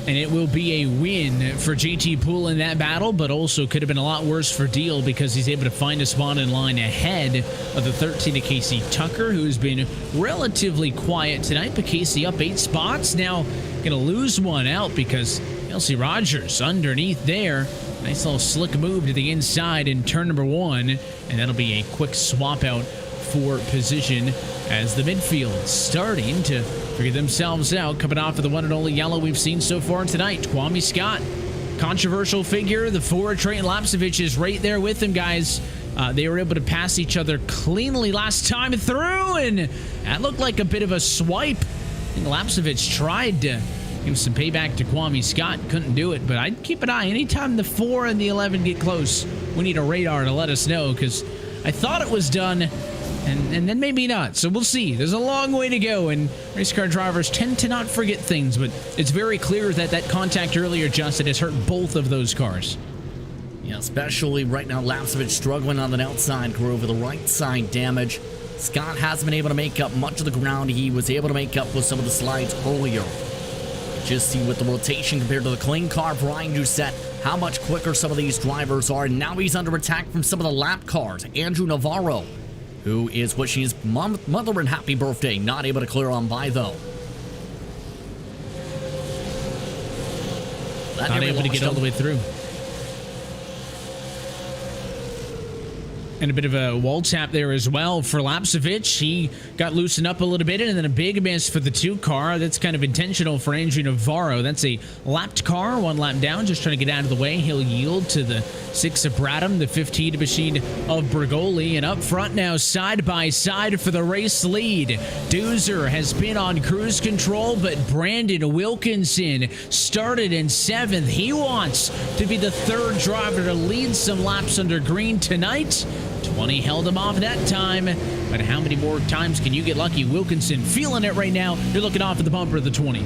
And it will be a win for JT Poole in that battle, but also could have been a lot worse for Deal because he's able to find a spot in line ahead of the 13 of Casey Tucker, who's been relatively quiet tonight, but Casey up 8 spots. Now going to lose one out because Kelsey Rogers underneath there. Nice little slick move to the inside in turn number 1, and that'll be a quick swap out for position as the midfield starting to figure themselves out, coming off of the one and only yellow we've seen so far tonight. Kwame Scott, controversial figure. The forward Trent Lapsevich is right there with him, guys. They were able to pass each other cleanly last time through, and that looked like a bit of a swipe. I think Lapsevich tried to give some payback to Kwame Scott, couldn't do it, but I'd keep an eye. Anytime the 4 and the 11 get close, we need a radar to let us know, because I thought it was done, and then maybe not. So we'll see. There's a long way to go, and race car drivers tend to not forget things, but it's very clear that that contact earlier, Justin, has hurt both of those cars. Yeah, especially right now, Lapsevich struggling on the outside crew over the right side damage. Scott hasn't been able to make up much of the ground he was able to make up with some of the slides earlier. Just see with the rotation compared to the clean car, Brian Doucette, how much quicker some of these drivers are. Now he's under attack from some of the lap cars. Andrew Navarro, who is wishing his mother and happy birthday, not able to clear on by, though. Not able to get all the way through. And a bit of a wall tap there as well for Lapsevich. He got loosened up a little bit, and then a big miss for the 2 car. That's kind of intentional for Andrew Navarro. That's a lapped car, 1 lap down, just trying to get out of the way. He'll yield to the 6 of Bradham, the 15 machine of Brigoli. And up front now, side by side for the race lead. Doozer has been on cruise control, but Brandon Wilkinson started in 7th. He wants to be the 3rd driver to lead some laps under green tonight. 20 held him off that time, but how many more times can you get lucky? Wilkinson feeling it right now. You're looking off at the bumper of the 20.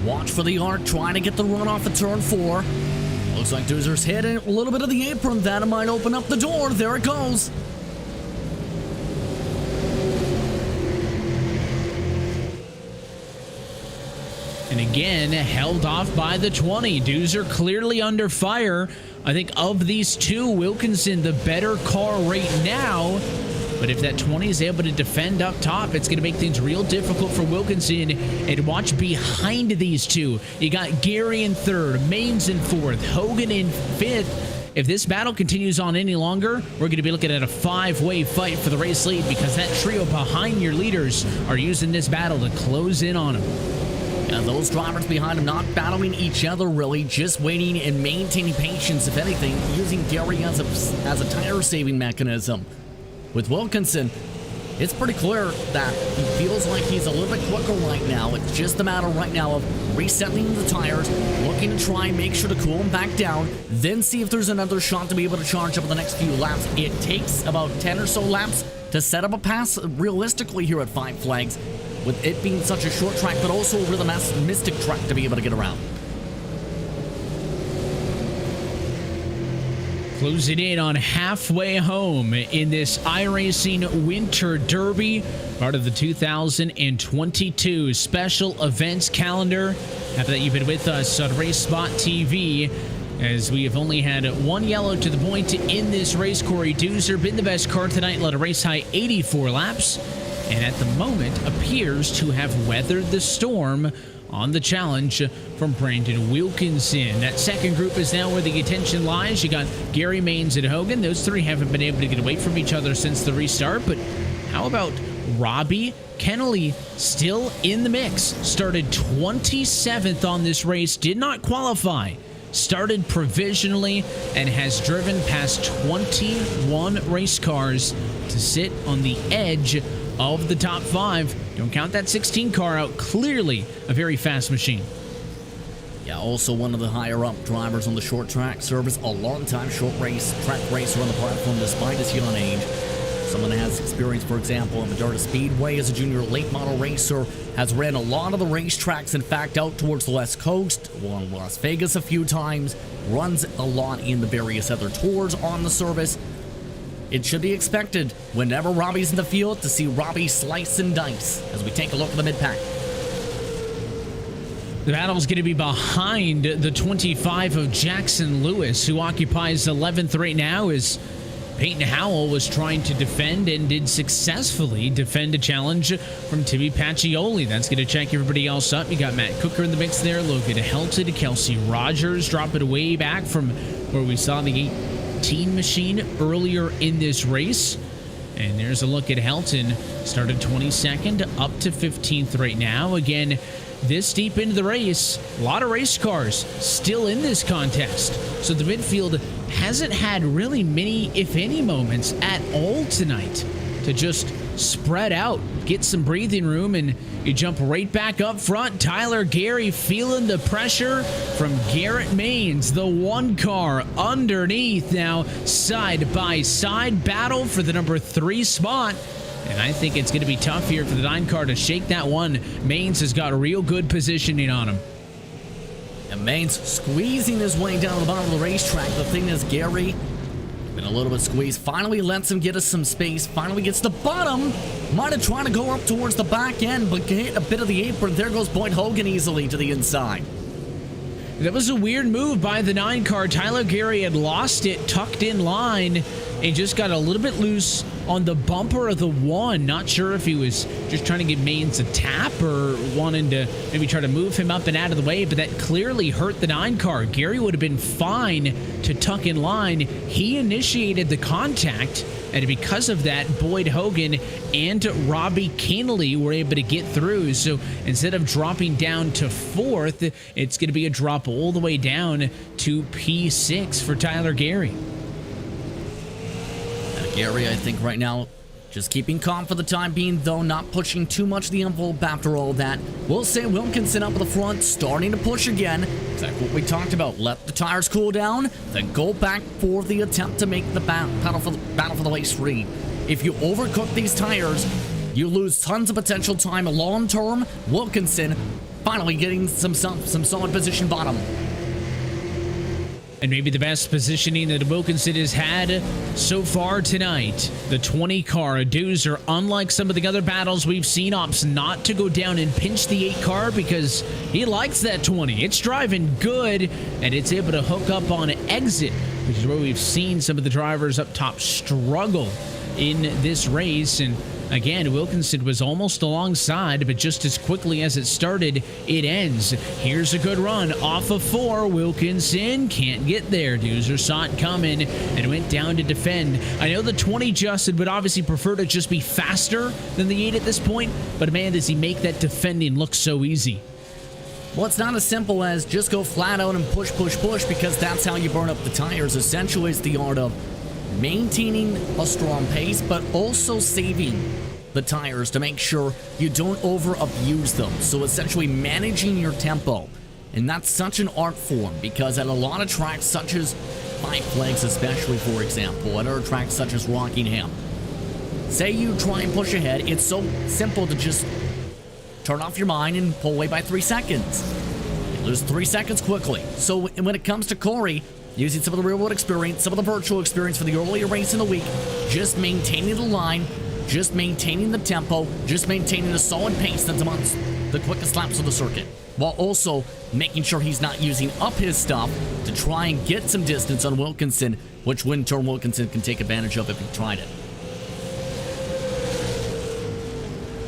Watch for the arc, trying to get the run off at turn 4. Looks like Doozer's hitting a little bit of the apron. That might open up the door. There it goes. And again, held off by the 20. Doozer clearly under fire. I think of these 2, Wilkinson the better car right now. But if that 20 is able to defend up top, it's going to make things real difficult for Wilkinson. And watch behind these 2. You got Gary in 3rd, Maines in 4th, Hogan in 5th. If this battle continues on any longer, we're going to be looking at a 5-way fight for the race lead, because that trio behind your leaders are using this battle to close in on them. And those drivers behind him not battling each other, really, just waiting and maintaining patience, if anything, using Gary as a tire-saving mechanism. With Wilkinson, it's pretty clear that he feels like he's a little bit quicker right now. It's just a matter right now of resetting the tires, looking to try and make sure to cool them back down, then see if there's another shot to be able to charge up in the next few laps. It takes about 10 or so laps to set up a pass realistically here at Five Flags, with it being such a short track, but also a really mystic track to be able to get around. Closing in on halfway home in this iRacing Winter Derby, part of the 2022 special events calendar. After that, you've been with us on RaceSpotTV, as we have only had 1 yellow to the point in this race. Corey Doozer been the best car tonight, led a race high 84 laps. And at the moment appears to have weathered the storm on the challenge from Brandon Wilkinson. That second group is now where the attention lies. You got Gary, Maines, and Hogan. Those 3 haven't been able to get away from each other since the restart. But how about Robbie Kennelly still in the mix? Started 27th on this race, did not qualify. Started provisionally and has driven past 21 race cars to sit on the edge of the top 5. Don't count that 16 car out. Clearly a very fast machine. Yeah, also one of the higher up drivers on the short track service, a long-time short track racer on the platform despite his young age. Someone that has experience, for example, in the Buildup Speedway as a junior late model racer, has ran a lot of the racetracks, in fact, out towards the West Coast, won Las Vegas a few times, runs a lot in the various other tours on the service. It should be expected whenever Robbie's in the field to see Robbie slice and dice as we take a look at the mid-pack. The battle's going to be behind the 25 of Jackson Lewis, who occupies 11th right now, as Peyton Howell was trying to defend and did successfully defend a challenge from Timmy Pacioli. That's going to check everybody else up. You got Matt Cooker in the mix there, Logan Helton, Kelsey Rogers dropping way back from where we saw the 18 machine earlier in this race. And there's a look at Helton. Started 22nd, up to 15th right now. Again, this deep into the race, a lot of race cars still in this contest. So the midfield hasn't had really many, if any, moments at all tonight to just spread out, get some breathing room, and you jump right back up front. Tyler Gary feeling the pressure from Garrett Maines, the one car underneath. Now side by side battle for the number 3 spot. And I think it's going to be tough here for the 9 car to shake that one. Maines has got a real good positioning on him. And Maines squeezing his way down to the bottom of the racetrack. The thing is, Gary been a little bit squeezed. Finally lets him get us some space. Finally gets the bottom. Might have tried to go up towards the back end, but hit a bit of the apron. There goes Boyd Hogan easily to the inside. That was a weird move by the 9 car. Tyler Gary had lost it, tucked in line, and just got a little bit loose on the bumper of the 1. Not sure if he was just trying to give Maines a tap or wanting to maybe try to move him up and out of the way, but that clearly hurt the 9 car. Gary would have been fine to tuck in line. He initiated the contact, and because of that, Boyd Hogan and Robbie Canley were able to get through. So instead of dropping down to 4th, it's going to be a drop all the way down to P6 for Tyler Gary. Gary, I think right now, just keeping calm for the time being, though, not pushing too much the envelope after all that. We'll say Wilkinson up at the front, starting to push again. Exactly what we talked about. Let the tires cool down, then go back for the attempt to make the battle for the race free. If you overcook these tires, you lose tons of potential time long term. Wilkinson finally getting some solid position bottom. And maybe the best positioning that Wilkinson has had so far tonight. The 20 car, a Doozer, unlike some of the other battles we've seen, opts not to go down and pinch the 8 car because he likes that 20. It's driving good, and it's able to hook up on exit, which is where we've seen some of the drivers up top struggle in this race. And again, Wilkinson was almost alongside, but just as quickly as it started, it ends. Here's a good run off of 4. Wilkinson can't get there. Doozer saw it coming and went down to defend. I know the 20 Justin would obviously prefer to just be faster than the 8 at this point, but man, does he make that defending look so easy. Well, it's not as simple as just go flat out and push, because that's how you burn up the tires. Essentially, it's the art of maintaining a strong pace, but also saving the tires to make sure you don't over abuse them. So essentially managing your tempo. And that's such an art form, because at a lot of tracks such as Five Flags, especially, for example, at other tracks such as Rockingham, say you try and push ahead, it's so simple to just turn off your mind and pull away by 3 seconds. You lose 3 seconds quickly. So when it comes to Corey, using some of the real-world experience, some of the virtual experience for the earlier race in the week, just maintaining the line, just maintaining the tempo, just maintaining a solid pace that's amongst the quickest laps of the circuit, while also making sure he's not using up his stuff to try and get some distance on Wilkinson, which in turn Wilkinson can take advantage of if he tried it.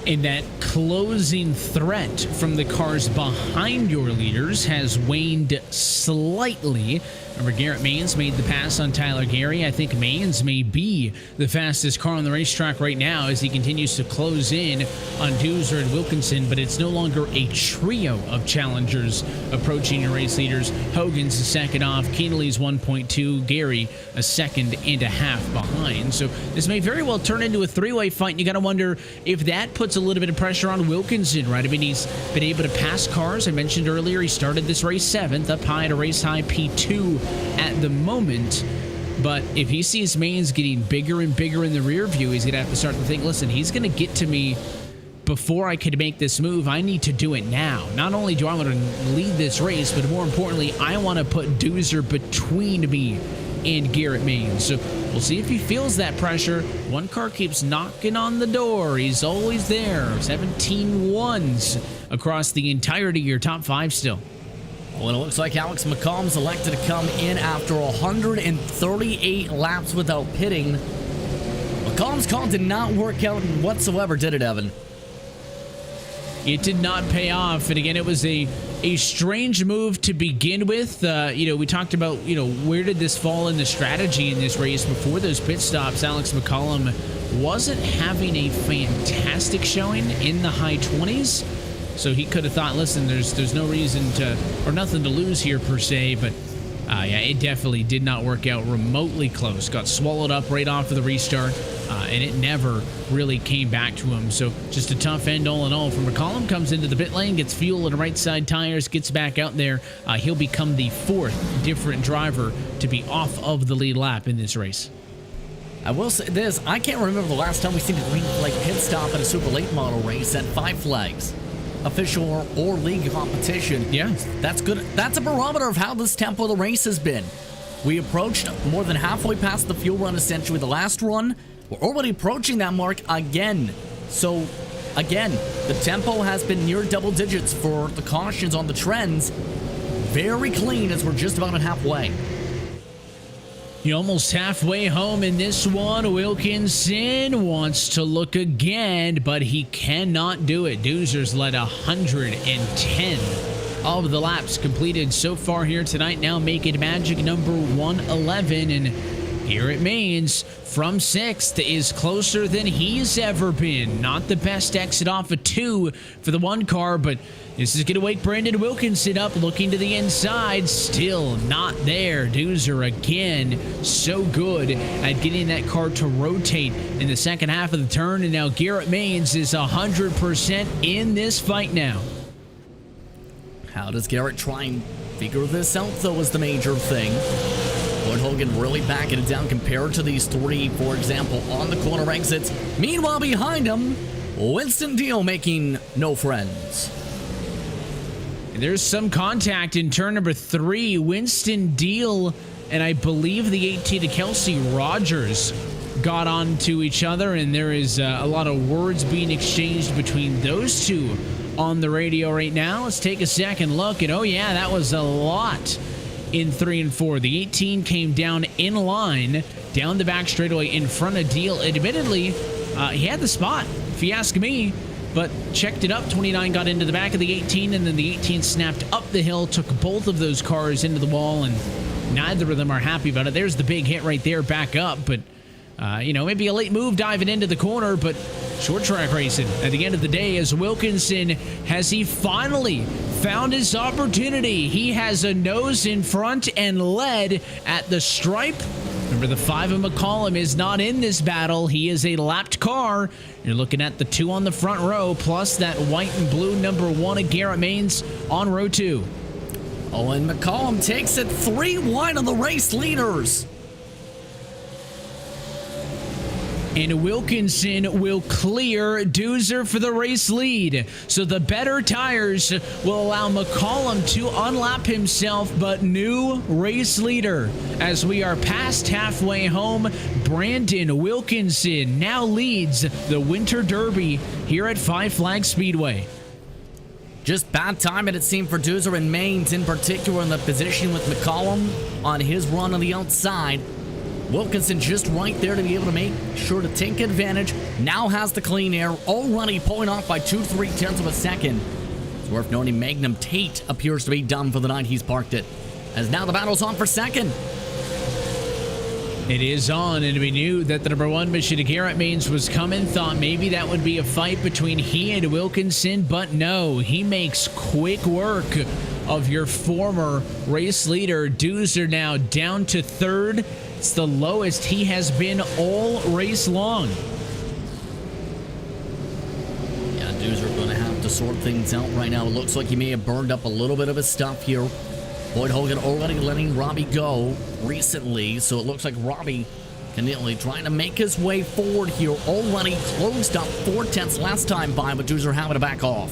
And that closing threat from the cars behind your leaders has waned slightly. Remember, Garrett Maines made the pass on Tyler Gary. I think Maines may be the fastest car on the racetrack right now as he continues to close in on Doozer and Wilkinson, but it's no longer a trio of challengers approaching your race leaders. Hogan's a second off, Keenley's 1.2, Gary a second and a half behind. So this may very well turn into a three-way fight, and you got to wonder if that puts a little bit of pressure on Wilkinson, right? I mean, he's been able to pass cars. I mentioned earlier he started this race 7th, up high to race high P2 at the moment. But if he sees Maines getting bigger and bigger in the rear view, he's going to have to start to think, listen, he's going to get to me before I could make this move. I need to do it now. Not only do I want to lead this race, but more importantly, I want to put Doozer between me and Garrett Maines. So we'll see if he feels that pressure. One car keeps knocking on the door. He's always there. 17 ones across the entirety of your top 5 still. Well, it looks like Alex McCollum's elected to come in after 138 laps without pitting. McCollum's call did not work out whatsoever, did it, Evan? It did not pay off, and again, it was a strange move to begin with. We talked about, where did this fall in the strategy in this race before those pit stops. Alex McCollum wasn't having a fantastic showing in the high 20s, so he could have thought, listen, there's no reason to, or nothing to lose here per se, but yeah, it definitely did not work out remotely close. Got swallowed up right off of the restart, and it never really came back to him. So just a tough end all in all. For McCollum, comes into the pit lane, gets fuel and right side tires, gets back out there. He'll become the 4th different driver to be off of the lead lap in this race. I will say this, I can't remember the last time we've seen a green flag pit stop at a super late model race at Five Flags. Official or league competition. Yeah. That's good. That's a barometer of how this tempo of the race has been. We approached more than halfway past the fuel run, essentially the last run. We're already approaching that mark again. So, again, the tempo has been near double digits for the cautions on the trends. Very clean as we're just about at halfway. You're almost halfway home in this one. Wilkinson wants to look again, but he cannot do it. Doozer's led 110 of the laps completed so far here tonight. Now making magic number 111, and here it means from 6th is closer than he's ever been. Not the best exit off of 2 for the 1 car, but this is going to wake Brandon Wilkinson up, looking to the inside. Still not there. Doozer again, so good at getting that car to rotate in the second half of the turn. And now Garrett Maines is 100% in this fight now. How does Garrett try and figure this out, though, is the major thing. Lloyd Hogan really backing it down compared to these 3, for example, on the corner exits. Meanwhile, behind him, Winston Deal making no friends. There's some contact in turn number 3. Winston Deal and I believe the 18 to Kelsey Rogers got onto each other, and there is a lot of words being exchanged between those two on the radio right now. Let's take a second look, and oh yeah, that was a lot in 3 and 4. The 18 came down in line, down the back straightaway in front of Deal. Admittedly, he had the spot, if you ask me, but checked it up. 29 got into the back of the 18, and then the 18 snapped up the hill, took both of those cars into the wall, and neither of them are happy about it. There's the big hit right there, back up, but maybe a late move diving into the corner, but short track racing at the end of the day. As Wilkinson, has he finally found his opportunity? He has a nose in front and led at the stripe. Remember, the 5 of McCollum is not in this battle. He is a lapped car. You're looking at the 2 on the front row, plus that white and blue number 1 of Garrett Maines on row 2. Oh, and McCollum takes it 3 wide on the race leaders. And Wilkinson will clear Doozer for the race lead. So the better tires will allow McCollum to unlap himself, but new race leader. As we are past halfway home, Brandon Wilkinson now leads the Winter Derby here at Five Flags Speedway. Just bad timing, it seemed, for Doozer and Maines, in particular in the position with McCollum on his run on the outside. Wilkinson just right there to be able to make sure to take advantage. Now has the clean air, already pulling off by 2/3 tenths of a second. It's worth noting Magnum Tate appears to be done for the night. He's parked it, as now the battle's on for second. It is on, and we knew that the number 1 mission to Garrett Maines was coming. Thought maybe that would be a fight between he and Wilkinson, but no. He makes quick work of your former race leader. Doozer now down to 3rd. It's the lowest he has been all race long. Yeah, Doozer going to have to sort things out right now. It looks like he may have burned up a little bit of his stuff here. Lloyd Hogan already letting Robbie go recently, so it looks like Robbie continually trying to make his way forward here. Already closed up 4 tenths last time by, but Doozer having to back off.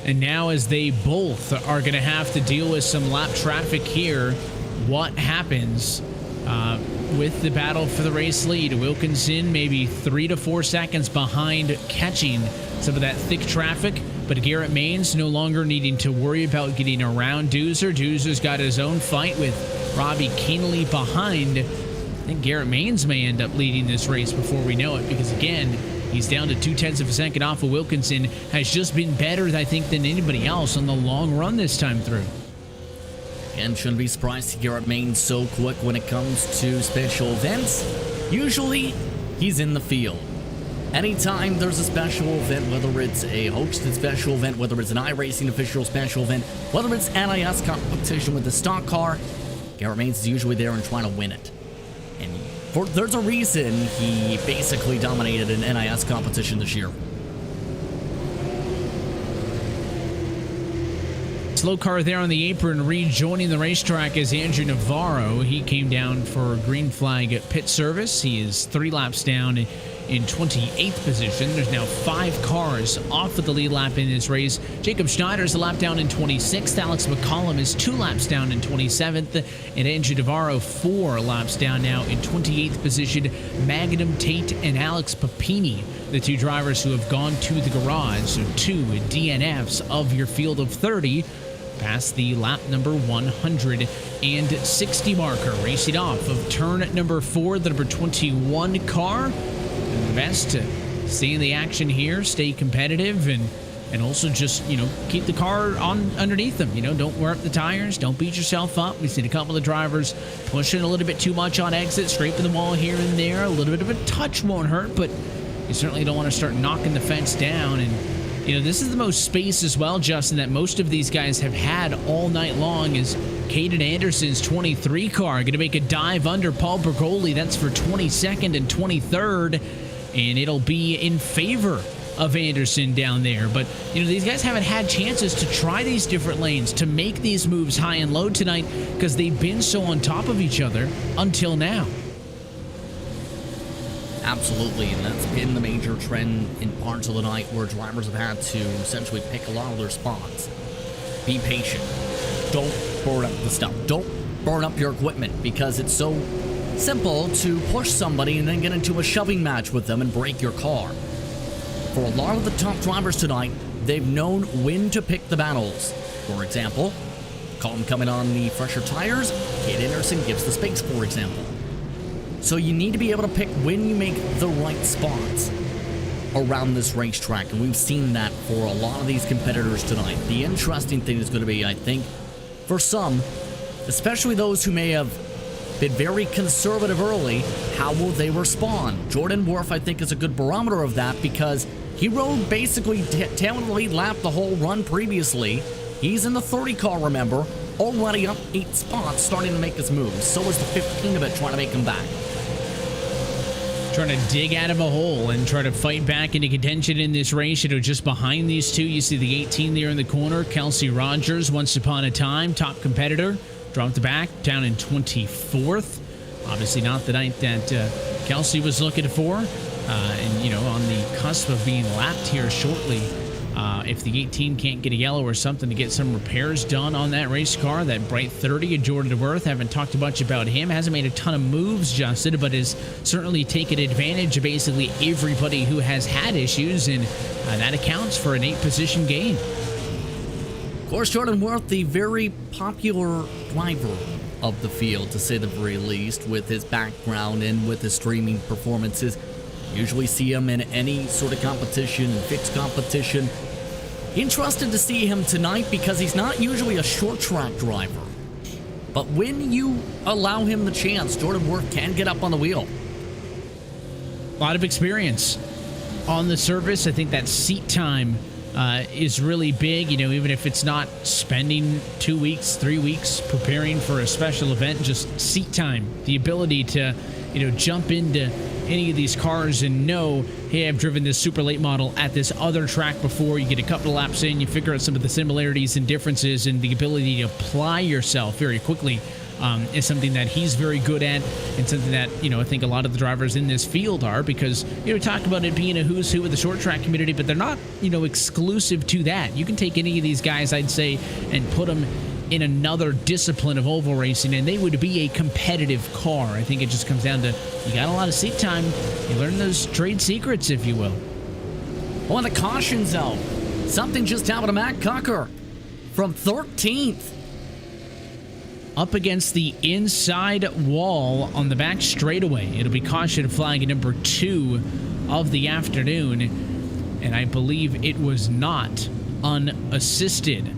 And now, as they both are going to have to deal with some lap traffic here, what happens with the battle for the race lead. Wilkinson maybe 3 to 4 seconds behind catching some of that thick traffic, but Garrett Maines no longer needing to worry about getting around Doozer. Doozer's got his own fight with Robbie Keenely behind. I think Garrett Maines may end up leading this race before we know it, because again, he's down to 0.2 of a second off of Wilkinson. Has just been better, I think, than anybody else on the long run this time through. And shouldn't be surprised to hear Garrett Maines so quick when it comes to special events. Usually, he's in the field. Anytime there's a special event, whether it's a hosted special event, whether it's an iRacing official special event, whether it's NIS competition with the stock car, Garrett Maines is usually there and trying to win it. And there's a reason he basically dominated an NIS competition this year. Slow car there on the apron, rejoining the racetrack is Andrew Navarro. He came down for green flag pit service. He is 3 laps down in 28th position. There's now 5 cars off of the lead lap in this race. Jacob Schneider's a lap down in 26th. Alex McCollum is 2 laps down in 27th. And Andrew Navarro 4 laps down now in 28th position. Magnum Tate and Alex Papini, the 2 drivers who have gone to the garage. So 2 DNFs of your field of 30. Past the lap number 160 marker, racing off of turn number 4, the number 21 car. And the best to stay in the action here, stay competitive, and also just, keep the car on underneath them. Don't wear up the tires, don't beat yourself up. We've seen a couple of drivers pushing a little bit too much on exit, scraping the wall here and there. A little bit of a touch won't hurt, but you certainly don't want to start knocking the fence down. And this is the most space as well, Justin, that most of these guys have had all night long. Is Caden Anderson's 23 car going to make a dive under Paul Bergoli? That's for 22nd and 23rd, and it'll be in favor of Anderson down there. But, these guys haven't had chances to try these different lanes, to make these moves high and low tonight, because they've been so on top of each other until now. Absolutely, and that's been the major trend in parts of the night where drivers have had to essentially pick a lot of their spots. Be patient. Don't burn up the stuff. Don't burn up your equipment, because it's so simple to push somebody and then get into a shoving match with them and break your car. For a lot of the top drivers tonight, they've known when to pick the battles. For example, Colin coming on the fresher tires, Kate Anderson gives the space, for example. So you need to be able to pick when you make the right spots around this racetrack, and we've seen that for a lot of these competitors tonight. The interesting thing is going to be, I think, for some, especially those who may have been very conservative early, how will they respond? Jordan Worf, I think, is a good barometer of that, because he rode basically tail of the lead lap the whole run previously. He's in the 30 car, remember, already up 8 spots, starting to make his moves. So is the 15 of it, trying to make him back. Trying to dig out of a hole and try to fight back into contention in this race. Just behind these two, you see the 18 there in the corner, Kelsey Rogers, once upon a time, top competitor, dropped the back, down in 24th. Obviously not the night that Kelsey was looking for. And, on the cusp of being lapped here shortly. If the 18 can't get a yellow or something to get some repairs done on that race car, that bright 30 of Jordan DeWerth, haven't talked much about him. Hasn't made a ton of moves, Justin, but has certainly taken advantage of basically everybody who has had issues, and that accounts for an 8-position gain. Of course, Jordan Worth, the very popular driver of the field, to say the very least, with his background and with his streaming performances. Usually see him in any sort of competition, fixed competition. Interested to see him tonight, because he's not usually a short track driver. But when you allow him the chance, Jordan Worth can get up on the wheel. A lot of experience on the surface. I think that seat time is really big, even if it's not spending 2 weeks, 3 weeks preparing for a special event, just seat time, the ability to, jump into any of these cars and know, hey, I've driven this super late model at this other track before. You get a couple of laps in, you figure out some of the similarities and differences, and the ability to apply yourself very quickly is something that he's very good at, and something that, I think a lot of the drivers in this field are, because, talk about it being a who's who of the short track community, but they're not, exclusive to that. You can take any of these guys, I'd say, and put them in another discipline of oval racing, and they would be a competitive car. I think it just comes down to you got a lot of seat time. You learn those trade secrets, if you will. On the caution zone, something just happened to Matt Cucker from 13th. Up against the inside wall on the back straightaway. It'll be caution flag number 2 of the afternoon, and I believe it was not unassisted.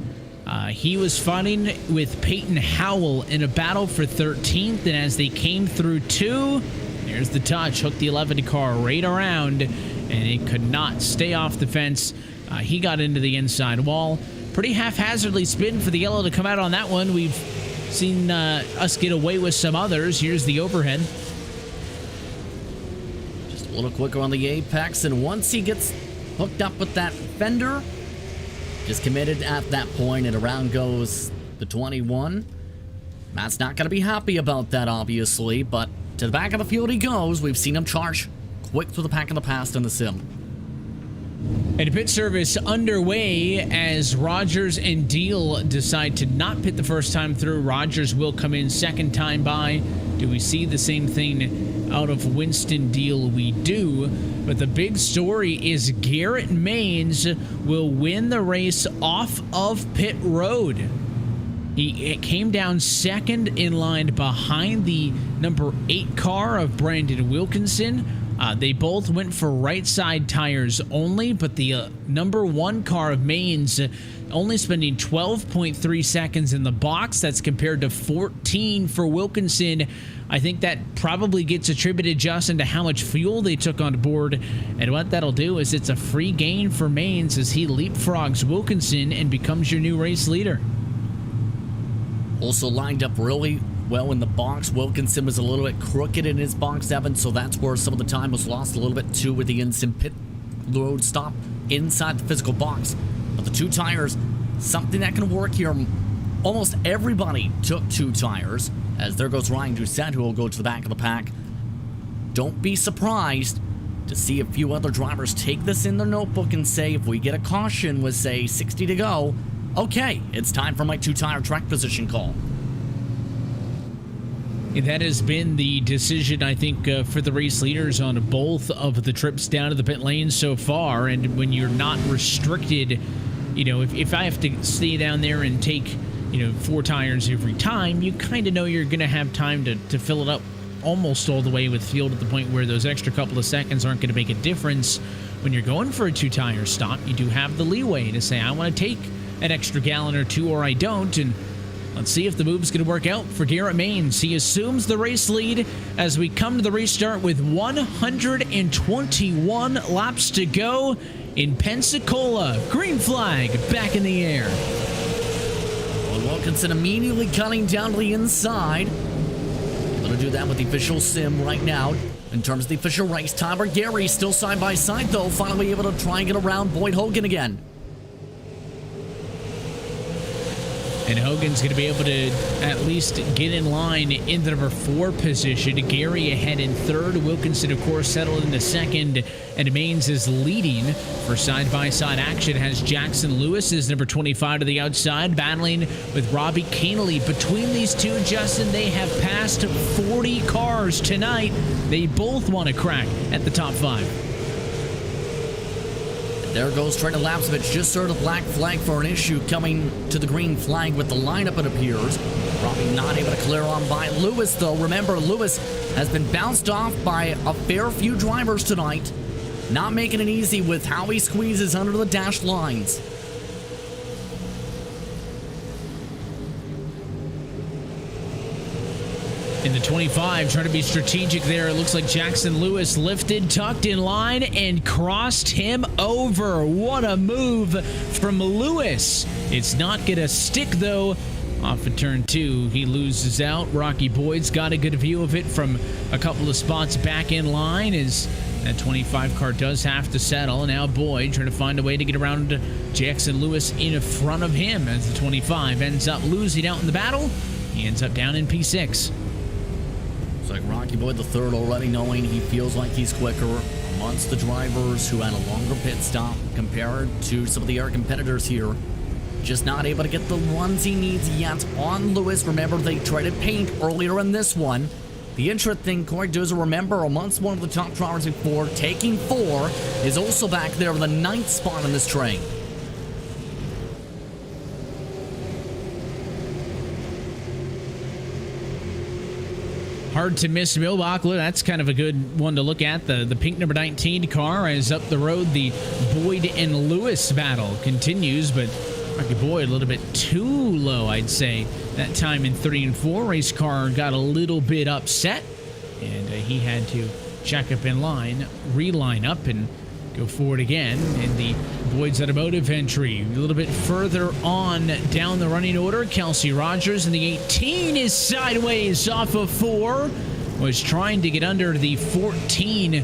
He was fighting with Peyton Howell in a battle for 13th, and as they came through 2, there's the touch, hooked the 11 car right around, and it could not stay off the fence. He got into the inside wall. Pretty haphazardly spin for the yellow to come out on that one. We've seen us get away with some others. Here's the overhead. Just a little quicker on the apex, and once he gets hooked up with that fender, just committed at that point, and around goes the 21. Matt's not going to be happy about that, obviously, but to the back of the field he goes. We've seen him charge quick through the pack in the past in the sim. And pit service underway as Rogers and Deal decide to not pit the first time through. Rogers will come in second time by. Do we see the same thing out of Winston Deal? We do. But the big story is Garrett Maines will win the race off of pit road. He came down second in line behind the number 8 car of Brandon Wilkinson. They both went for right side tires only, but the number 1 car of Maines only spending 12.3 seconds in the box. That's compared to 14 for Wilkinson. I think that probably gets attributed, Justin, to how much fuel they took on board. And what that'll do is it's a free gain for Maines as he leapfrogs Wilkinson and becomes your new race leader. Also lined up really well in the box. Wilkinson was a little bit crooked in his box, Evan, so that's where some of the time was lost a little bit too with the instant pit road stop inside the physical box. But the 2 tires, something that can work here. Almost everybody took 2 tires, as there goes Ryan Doucette, who will go to the back of the pack. Don't be surprised to see a few other drivers take this in their notebook and say, if we get a caution with, say, 60 to go, okay, it's time for my 2-tire track position call. That has been the decision, I think, for the race leaders on both of the trips down to the pit lane so far. And when you're not restricted, you know, if I have to stay down there and take, 4 tires every time, you kind of know you're going to have time to fill it up almost all the way with fuel to the point where those extra couple of seconds aren't going to make a difference. When you're going for a 2-tire stop, you do have the leeway to say, I want to take an extra gallon or 2 or I don't. And let's see if the move's going to work out for Garrett Maines. He assumes the race lead as we come to the restart with 121 laps to go in Pensacola. Green flag back in the air. Well, Wilkinson immediately cutting down to the inside. Going to do that with the official sim right now. In terms of the official race, Tyler Gary still side by side, though, finally able to try and get around Boyd Hogan again. And Hogan's going to be able to at least get in line in the number 4 position. Gary ahead in 3rd. Wilkinson, of course, settled into 2nd. And Maines is leading for side-by-side action. Has Jackson Lewis is number 25 to the outside, battling with Robbie Canely. Between these two, Justin, they have passed 40 cars tonight. They both want to crack at the top 5. There goes Trent Lapsovich, just sort of black flag for an issue coming to the green flag with the lineup, it appears. Probably not able to clear on by Lewis, though. Remember, Lewis has been bounced off by a fair few drivers tonight. Not making it easy with how he squeezes under the dash lines. In the 25, trying to be strategic there. It looks like Jackson Lewis lifted, tucked in line, and crossed him over. What a move from Lewis. It's not going to stick, though. Off of turn 2, he loses out. Rocky Boyd's got a good view of it from a couple of spots back in line as that 25 car does have to settle. Now Boyd trying to find a way to get around Jackson Lewis in front of him as the 25 ends up losing out in the battle. He ends up down in P6. Like Rocky Boyd the third already knowing he feels like he's quicker amongst the drivers who had a longer pit stop compared to some of the other competitors here. just not able to get the runs he needs yet on Lewis. Remember, they traded paint earlier in this one. The interesting thing, Corey does remember, amongst one of the top drivers before, taking 4, is also back there in the 9th spot in this train. Hard to miss Milbach. That's kind of a good one to look at. The pink number 19 car is up the road. The Boyd and Lewis battle continues, but Rocky Boyd a little bit too low, I'd say. That time in 3 and 4, race car got a little bit upset, and he had to check up in line, reline up, and go forward again in the Boyd's Automotive entry. A little bit further on down the running order, Kelsey Rogers in the 18 is sideways off of 4. Was trying to get under the 14,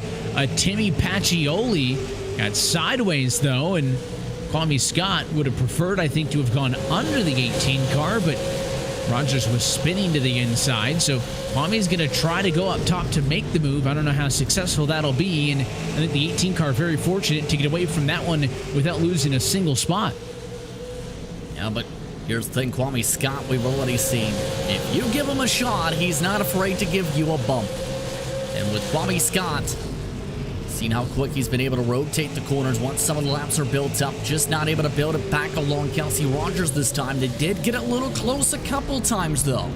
Timmy Pacioli. Got sideways, though, and Kwame Scott would have preferred, I think, to have gone under the 18 car, but Rogers was spinning to the inside, so Kwame's going to try to go up top to make the move. I don't know how successful that'll be, and I think the 18 car very fortunate to get away from that one without losing a single spot. Yeah, but here's the thing, Kwame Scott, we've already seen. If you give him a shot, he's not afraid to give you a bump. And with Kwame Scott, seen how quick he's been able to rotate the corners once some of the laps are built up. Just not able to build it back along Kelsey Rogers this time. They did get a little close a couple times, though.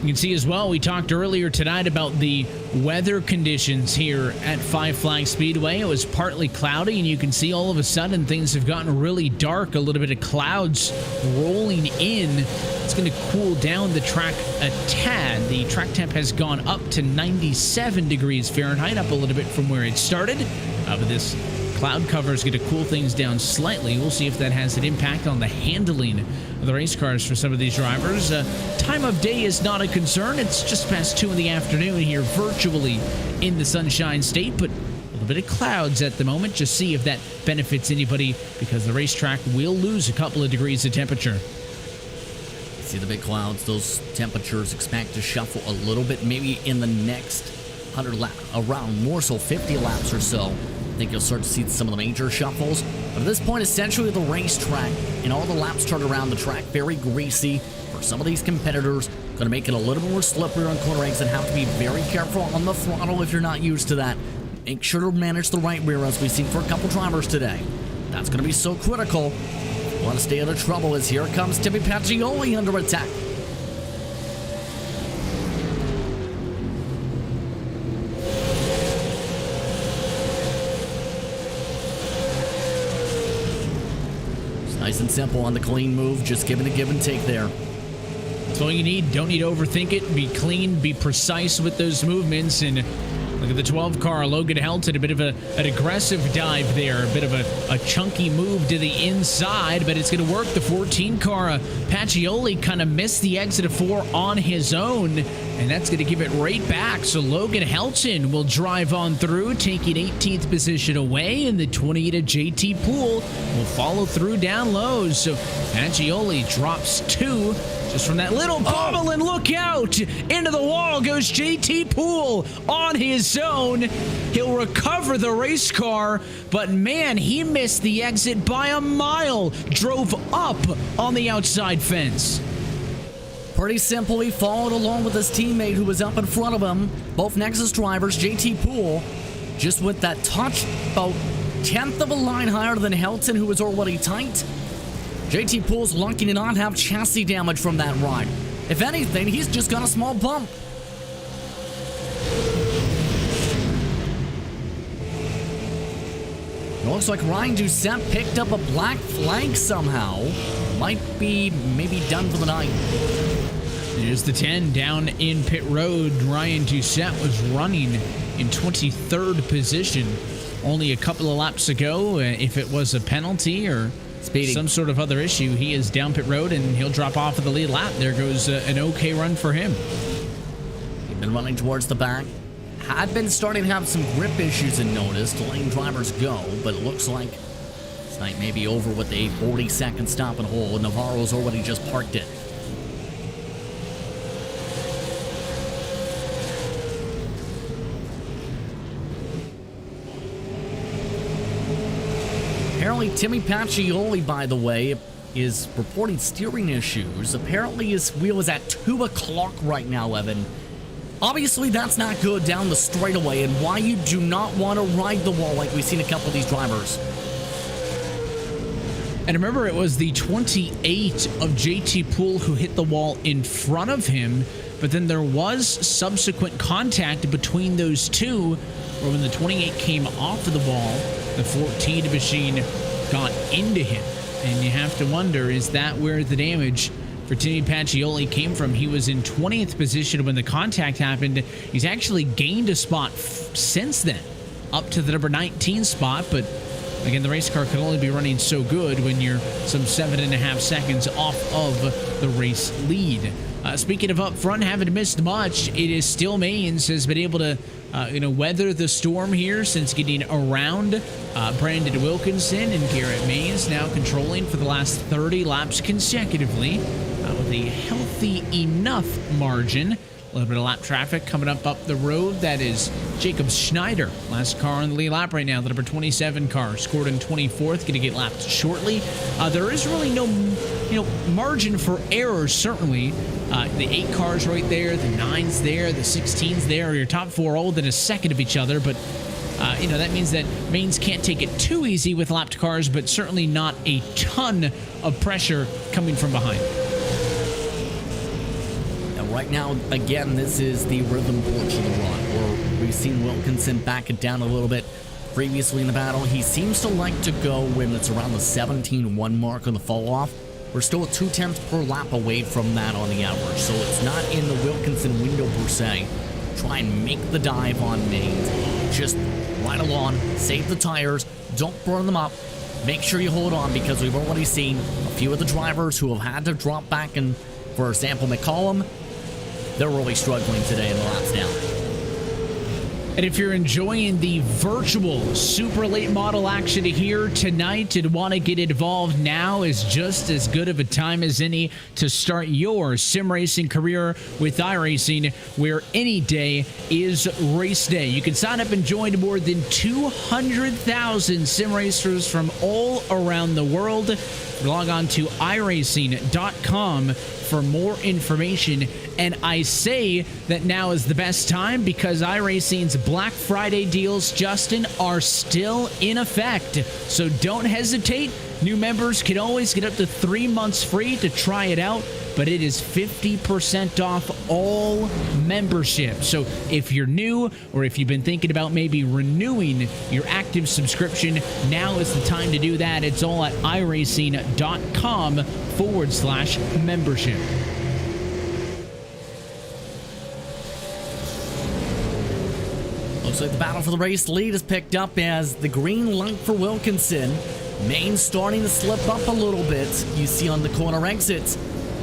You can see as well, we talked earlier tonight about the weather conditions here at Five Flags Speedway. It was partly cloudy, and you can see all of a sudden things have gotten really dark. A little bit of clouds rolling in. It's going to cool down the track a tad. The track temp has gone up to 97 degrees Fahrenheit, up a little bit from where it started. But this cloud cover is going to cool things down slightly. We'll see if that has an impact on the handling of the race cars for some of these drivers. Time of day is not a concern. It's just past 2 in the afternoon here, virtually in the Sunshine State, but a little bit of clouds at the moment. Just see if that benefits anybody, because the racetrack will lose a couple of degrees of temperature. See the big clouds, those temperatures expect to shuffle a little bit, maybe in the next 100 laps, around more so 50 laps or so. I think you'll start to see some of the major shuffles. But at this point, essentially the racetrack and all the laps turned around the track, very greasy for some of these competitors. Going to make it a little more slippery on corner eggs and have to be very careful on the throttle if you're not used to that. Make sure to manage the right rear, as we've seen for a couple drivers today. That's going to be so critical. Want to stay out of trouble, as here comes Timmy Pacioli under attack. It's nice and simple on the clean move, just giving a give and take there. That's all you need. Don't need to overthink it. Be clean, be precise with those movements. And look at the 12 car. Logan Helton, a bit of an aggressive dive there. A bit of a chunky move to the inside, but it's going to work. The 14 car, Pacioli, kind of missed the exit of 4 on his own, and that's going to give it right back. So Logan Helton will drive on through, taking 18th position away, and the 28 of JT Poole will follow through down low. So Pacioli drops 2. Just from that little bubble, and look out! Into the wall goes JT Poole on his own. He'll recover the race car, but man, he missed the exit by a mile. Drove up on the outside fence. Pretty simple, he followed along with his teammate who was up in front of him. Both Nexus drivers, JT Poole, just with that touch, about 10th of a line higher than Helton, who was already tight. JT Poole's lucky to not have chassis damage from that ride. If anything, he's just got a small bump. It looks like Ryan Doucette picked up a black flag somehow. Might be maybe done for the night. Here's the 10 down in pit road. Ryan Doucette was running in 23rd position only a couple of laps ago. If it was a penalty or speeding, some sort of other issue, he is down pit road and he'll drop off of the lead lap. There goes an okay run for him. He's been running towards the back. Had been starting to have some grip issues and noticed, letting drivers go, but it looks like this night may be over with a 40-second stop and hold. Navarro's already just parked it. apparently Timmy Pacioli, by the way, is reporting steering issues. Apparently his wheel is at 2 o'clock right now, Evan. Obviously, that's not good down the straightaway, and why you do not want to ride the wall like we've seen a couple of these drivers. And remember, it was the 28 of JT Poole who hit the wall in front of him, but then there was subsequent contact between those two, where when the 28 came off of the wall, the 14 machine got into him. And you have to wonder, is that where the damage for Timmy Pacioli came from? He was in 20th position when the contact happened. He's actually gained a spot since then, up to the number 19 spot, but again, the race car can only be running so good when you're some 7.5 seconds off of the race lead. Speaking of up front, haven't missed much. It is still Maines has been able to weather the storm here since getting around Brandon Wilkinson, and Garrett Maines now controlling for the last 30 laps consecutively with a healthy enough margin. A little bit of lap traffic coming up the road. That is Jacob Schneider, last car on the lead lap right now. The number 27 car scored in 24th, going to get lapped shortly. There is really no, margin for error. Certainly, the 8 cars right there, the 9s there, the 16s there. Your top 4 all within a second of each other, but that means that Maines can't take it too easy with lapped cars, but certainly not a ton of pressure coming from behind. Right now, again, this is the rhythm portion of the run, where we've seen Wilkinson back it down a little bit previously in the battle. He seems to like to go when it's around the 17.1 mark on the fall-off. We're still 0.2 per lap away from that on the average, so it's not in the Wilkinson window per se. Try and make the dive on Maines. Just ride along, save the tires, don't burn them up. Make sure you hold on, because we've already seen a few of the drivers who have had to drop back, and for example, McCollum, they're really struggling today in the laps down. And if you're enjoying the virtual super late model action here tonight and want to get involved, now is just as good of a time as any to start your sim racing career with iRacing, where any day is race day. You can sign up and join more than 200,000 sim racers from all around the world. Log on to iRacing.com for more information. And I say that now is the best time because iRacing's Black Friday deals, Justin, are still in effect. So don't hesitate. New members can always get up to 3 months free to try it out, but it is 50% off all membership. So if you're new, or if you've been thinking about maybe renewing your active subscription, now is the time to do that. It's all at iRacing.com/membership. Looks like the battle for the race lead is picked up as the green light for Wilkinson. Maines starting to slip up a little bit. You see on the corner exits,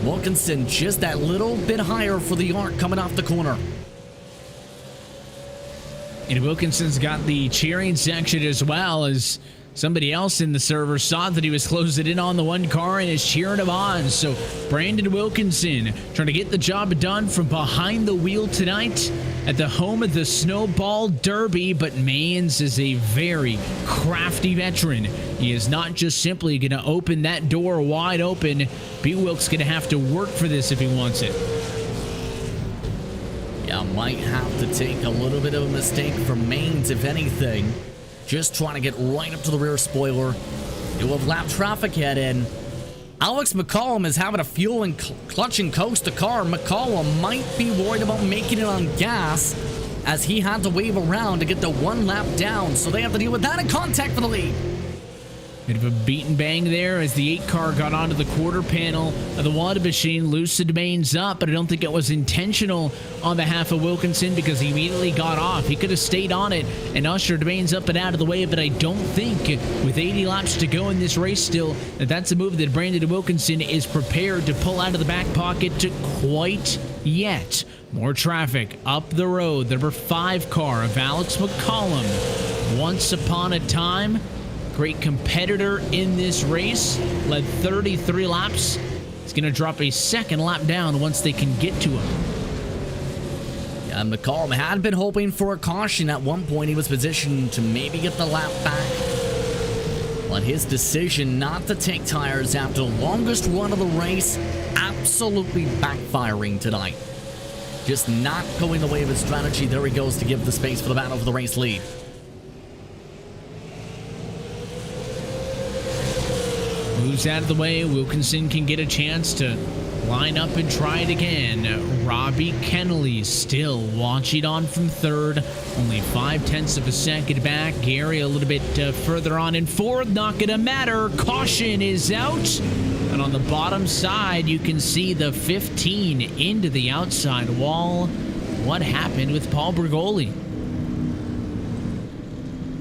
Wilkinson just that little bit higher for the arc coming off the corner. And Wilkinson's got the cheering section as well, as somebody else in the server saw that he was closing in on the one car and is cheering him on. So Brandon Wilkinson trying to get the job done from behind the wheel tonight at the home of the Snowball Derby. But Maines is a very crafty veteran. He is not just simply going to open that door wide open. B-Wilk's going to have to work for this if he wants it. Yeah, might have to take a little bit of a mistake from Maines, if anything. Just trying to get right up to the rear spoiler. You have lap traffic head in. Alex McCollum is having a fuel and clutch and coast the car. McCollum might be worried about making it on gas, as he had to wave around to get the 1 lap down. So they have to deal with that in contact for the lead. Bit of a beat and bang there as the 8 car got onto the quarter panel of the water machine, loosened Maines up, but I don't think it was intentional on behalf of Wilkinson because he immediately got off. He could have stayed on it and ushered Maines up and out of the way, but I don't think with 80 laps to go in this race still that's a move that Brandon Wilkinson is prepared to pull out of the back pocket quite yet. More traffic up the road. The number 5 car of Alex McCollum. Once upon a time, great competitor in this race, led 33 laps. He's going to drop a 2nd lap down once they can get to him. Yeah, McCollum had been hoping for a caution. At one point, he was positioned to maybe get the lap back. But his decision not to take tires after the longest run of the race absolutely backfiring tonight. Just not going the way of his strategy. There he goes to give the space for the battle for the race lead. Moves out of the way. Wilkinson can get a chance to line up and try it again. Robbie Kennelly still watching on from third. Only 0.5 of a second back. Gary a little bit further on in fourth. Not going to matter. Caution is out. And on the bottom side, you can see the 15 into the outside wall. What happened with Paul Bergoli?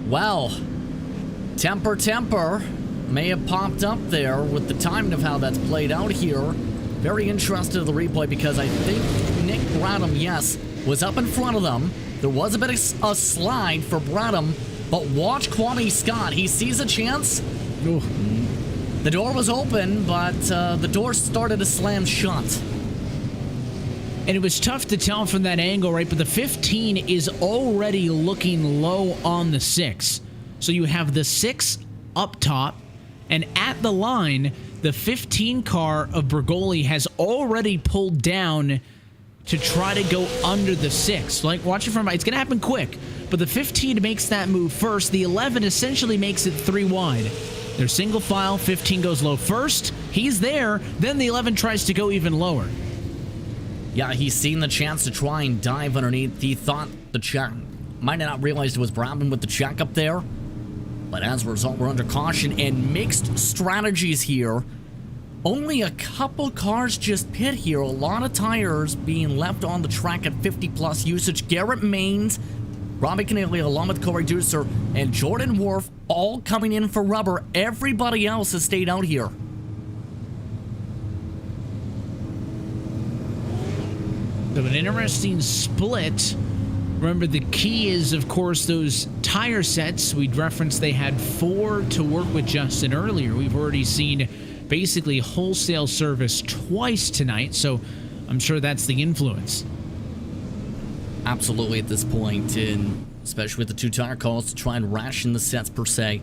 Well, temper may have popped up there with the timing of how that's played out here. Very interested in the replay because I think Nick Bradham, yes, was up in front of them. There was a bit of a slide for Bradham, but watch Kwame Scott. He sees a chance. Ooh. The door was open, but the door started to slam shut. And it was tough to tell from that angle, right? But the 15 is already looking low on the 6. So you have the 6 up top, and at the line, the 15 car of Bergoli has already pulled down to try to go under the 6. Like, watch it from, it's going to happen quick. But the 15 makes that move first. The 11 essentially makes it 3 wide. They're single file. 15 goes low first. He's there. Then the 11 tries to go even lower. Yeah, he's seen the chance to try and dive underneath. He thought the check. Might have not realized it was Bradham with the check up there. But as a result, we're under caution and mixed strategies here. Only a couple cars just pit here. A lot of tires being left on the track at 50+ usage. Garrett Maines, Robbie Kennelly, along with Corey Deucer, and Jordan Worf all coming in for rubber. Everybody else has stayed out here. So an interesting split. Remember, the key is, of course, those tire sets. We'd referenced they had 4 to work with Justin earlier. We've already seen basically wholesale service twice tonight, so I'm sure that's the influence. Absolutely at this point, and especially with the 2 tire calls to try and ration the sets per se.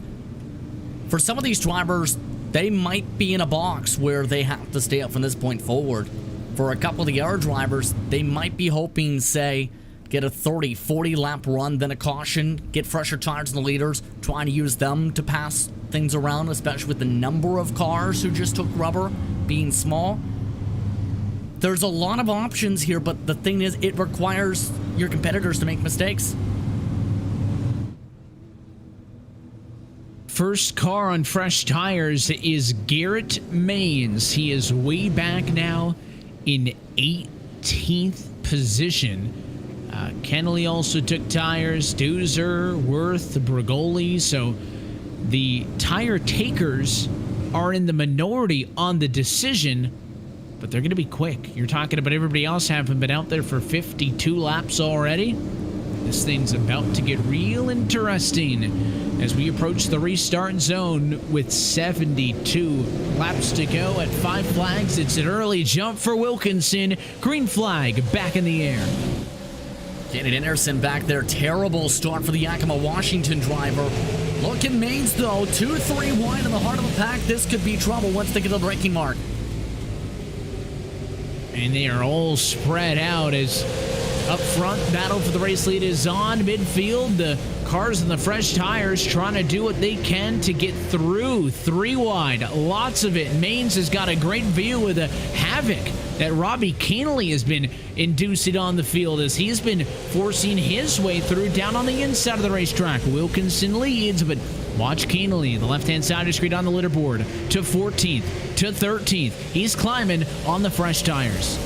For some of these drivers, they might be in a box where they have to stay up from this point forward. For a couple of the other drivers, they might be hoping, say, get a 30, 40 lap run, then a caution, get fresher tires in the leaders, trying to use them to pass things around, especially with the number of cars who just took rubber being small. There's a lot of options here, but the thing is, it requires your competitors to make mistakes. First car on fresh tires is Garrett Maines. He is way back now in 18th position. Kennelly also took tires, Deucer, Worth, Bergoli. So the tire takers are in the minority on the decision, but they're going to be quick. You're talking about everybody else having been out there for 52 laps already. This thing's about to get real interesting as we approach the restart zone with 72 laps to go at Five Flags. It's an early jump for Wilkinson. Green flag back in the air. Janet Anderson back there. Terrible start for the Yakima Washington driver. Look at Maines, though. 2-3 wide in the heart of the pack. This could be trouble once they get to the braking mark. And they are all spread out as up front, battle for the race lead is on. Midfield, the cars and the fresh tires trying to do what they can to get through. 3 wide, lots of it. Maines has got a great view of the havoc that Robbie Kennelly has been inducing on the field as he's been forcing his way through down on the inside of the racetrack. Wilkinson leads, but watch Kennelly, the left-hand side of the screen on the leaderboard, to 14th, to 13th. He's climbing on the fresh tires.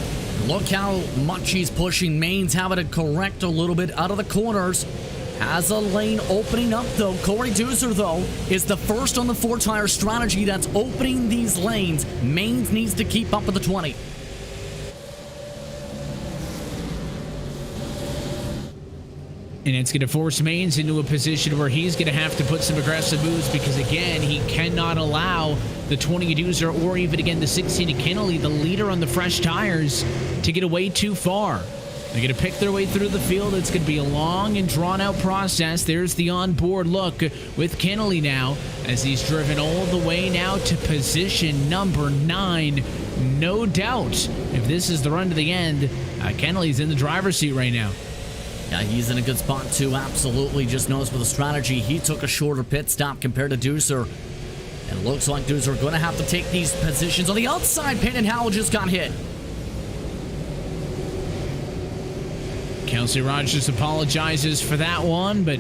Look how much he's pushing. Maines having to correct a little bit out of the corners. Has a lane opening up, though. Corey Deucer, though, is the first on the 4-tire strategy that's opening these lanes. Maines needs to keep up with the 20. And it's going to force Maines into a position where he's going to have to put some aggressive moves because, again, he cannot allow the 20 Deucer or even, again, the 16 Kennelly, the leader on the fresh tires, to get away too far. They're going to pick their way through the field. It's going to be a long and drawn-out process. There's the onboard look with Kennelly now as he's driven all the way now to position number 9. No doubt, if this is the run to the end, Kennelly's in the driver's seat right now. Yeah, he's in a good spot too, absolutely. Just knows with the strategy, he took a shorter pit stop compared to Deucer. And it looks like Deucer going to have to take these positions on the outside pin, and Howell just got hit. Kelsey Rogers apologizes for that one, but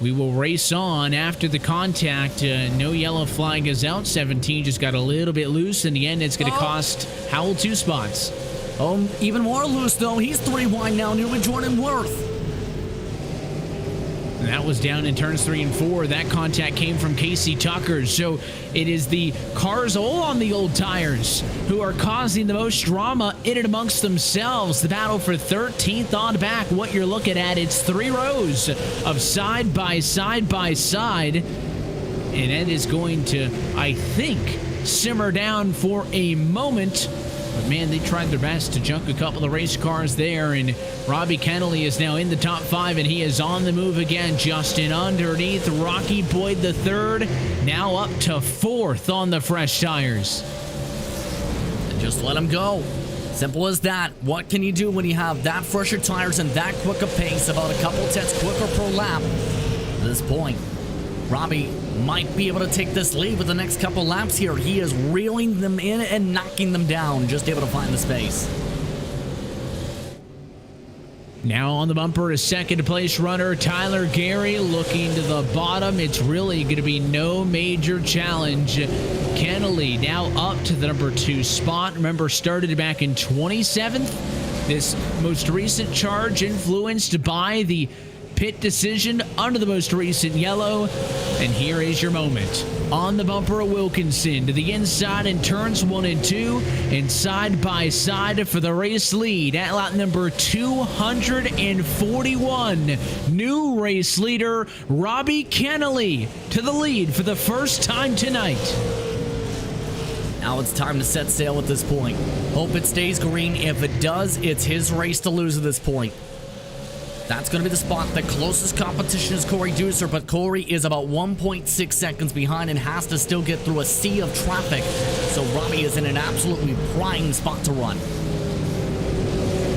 we will race on after the contact. No yellow flag is out. 17 just got a little bit loose. In the end, it's going to cost Howell 2 spots. Oh, even more loose, though. He's 3 wide now, nearly Jordan Worth. And that was down in turns 3 and 4. That contact came from Casey Tucker. So it is the cars all on the old tires who are causing the most drama in and amongst themselves. The battle for 13th on back. What you're looking at, it's 3 rows of side by side by side. And it is going to, I think, simmer down for a moment. But man, they tried their best to junk a couple of race cars there, and Robbie Kennelly is now in the top 5, and he is on the move again. Justin underneath, Rocky Boyd the 3rd, now up to 4th on the fresh tires. And just let him go. Simple as that. What can you do when you have that fresher tires and that quicker pace, about a couple tenths quicker per lap? At this point, Robbie might be able to take this lead with the next couple laps here. He is reeling them in and knocking them down, just able to find the space. Now on the bumper, a second place runner, Tyler Gary, looking to the bottom. It's really going to be no major challenge. Kennelly now up to the number 2 spot. Remember, started back in 27th. This most recent charge influenced by the pit decision under the most recent yellow. And here is your moment. On the bumper, Wilkinson to the inside in turns 1 and 2, and side by side for the race lead at lap number 241. New race leader Robbie Kennelly to the lead for the first time tonight. Now it's time to set sail at this point. Hope it stays green. If it does, it's his race to lose at this point. That's going to be the spot. The closest competition is Corey Deucer, but Corey is about 1.6 seconds behind and has to still get through a sea of traffic. So Robbie is in an absolutely prime spot to run.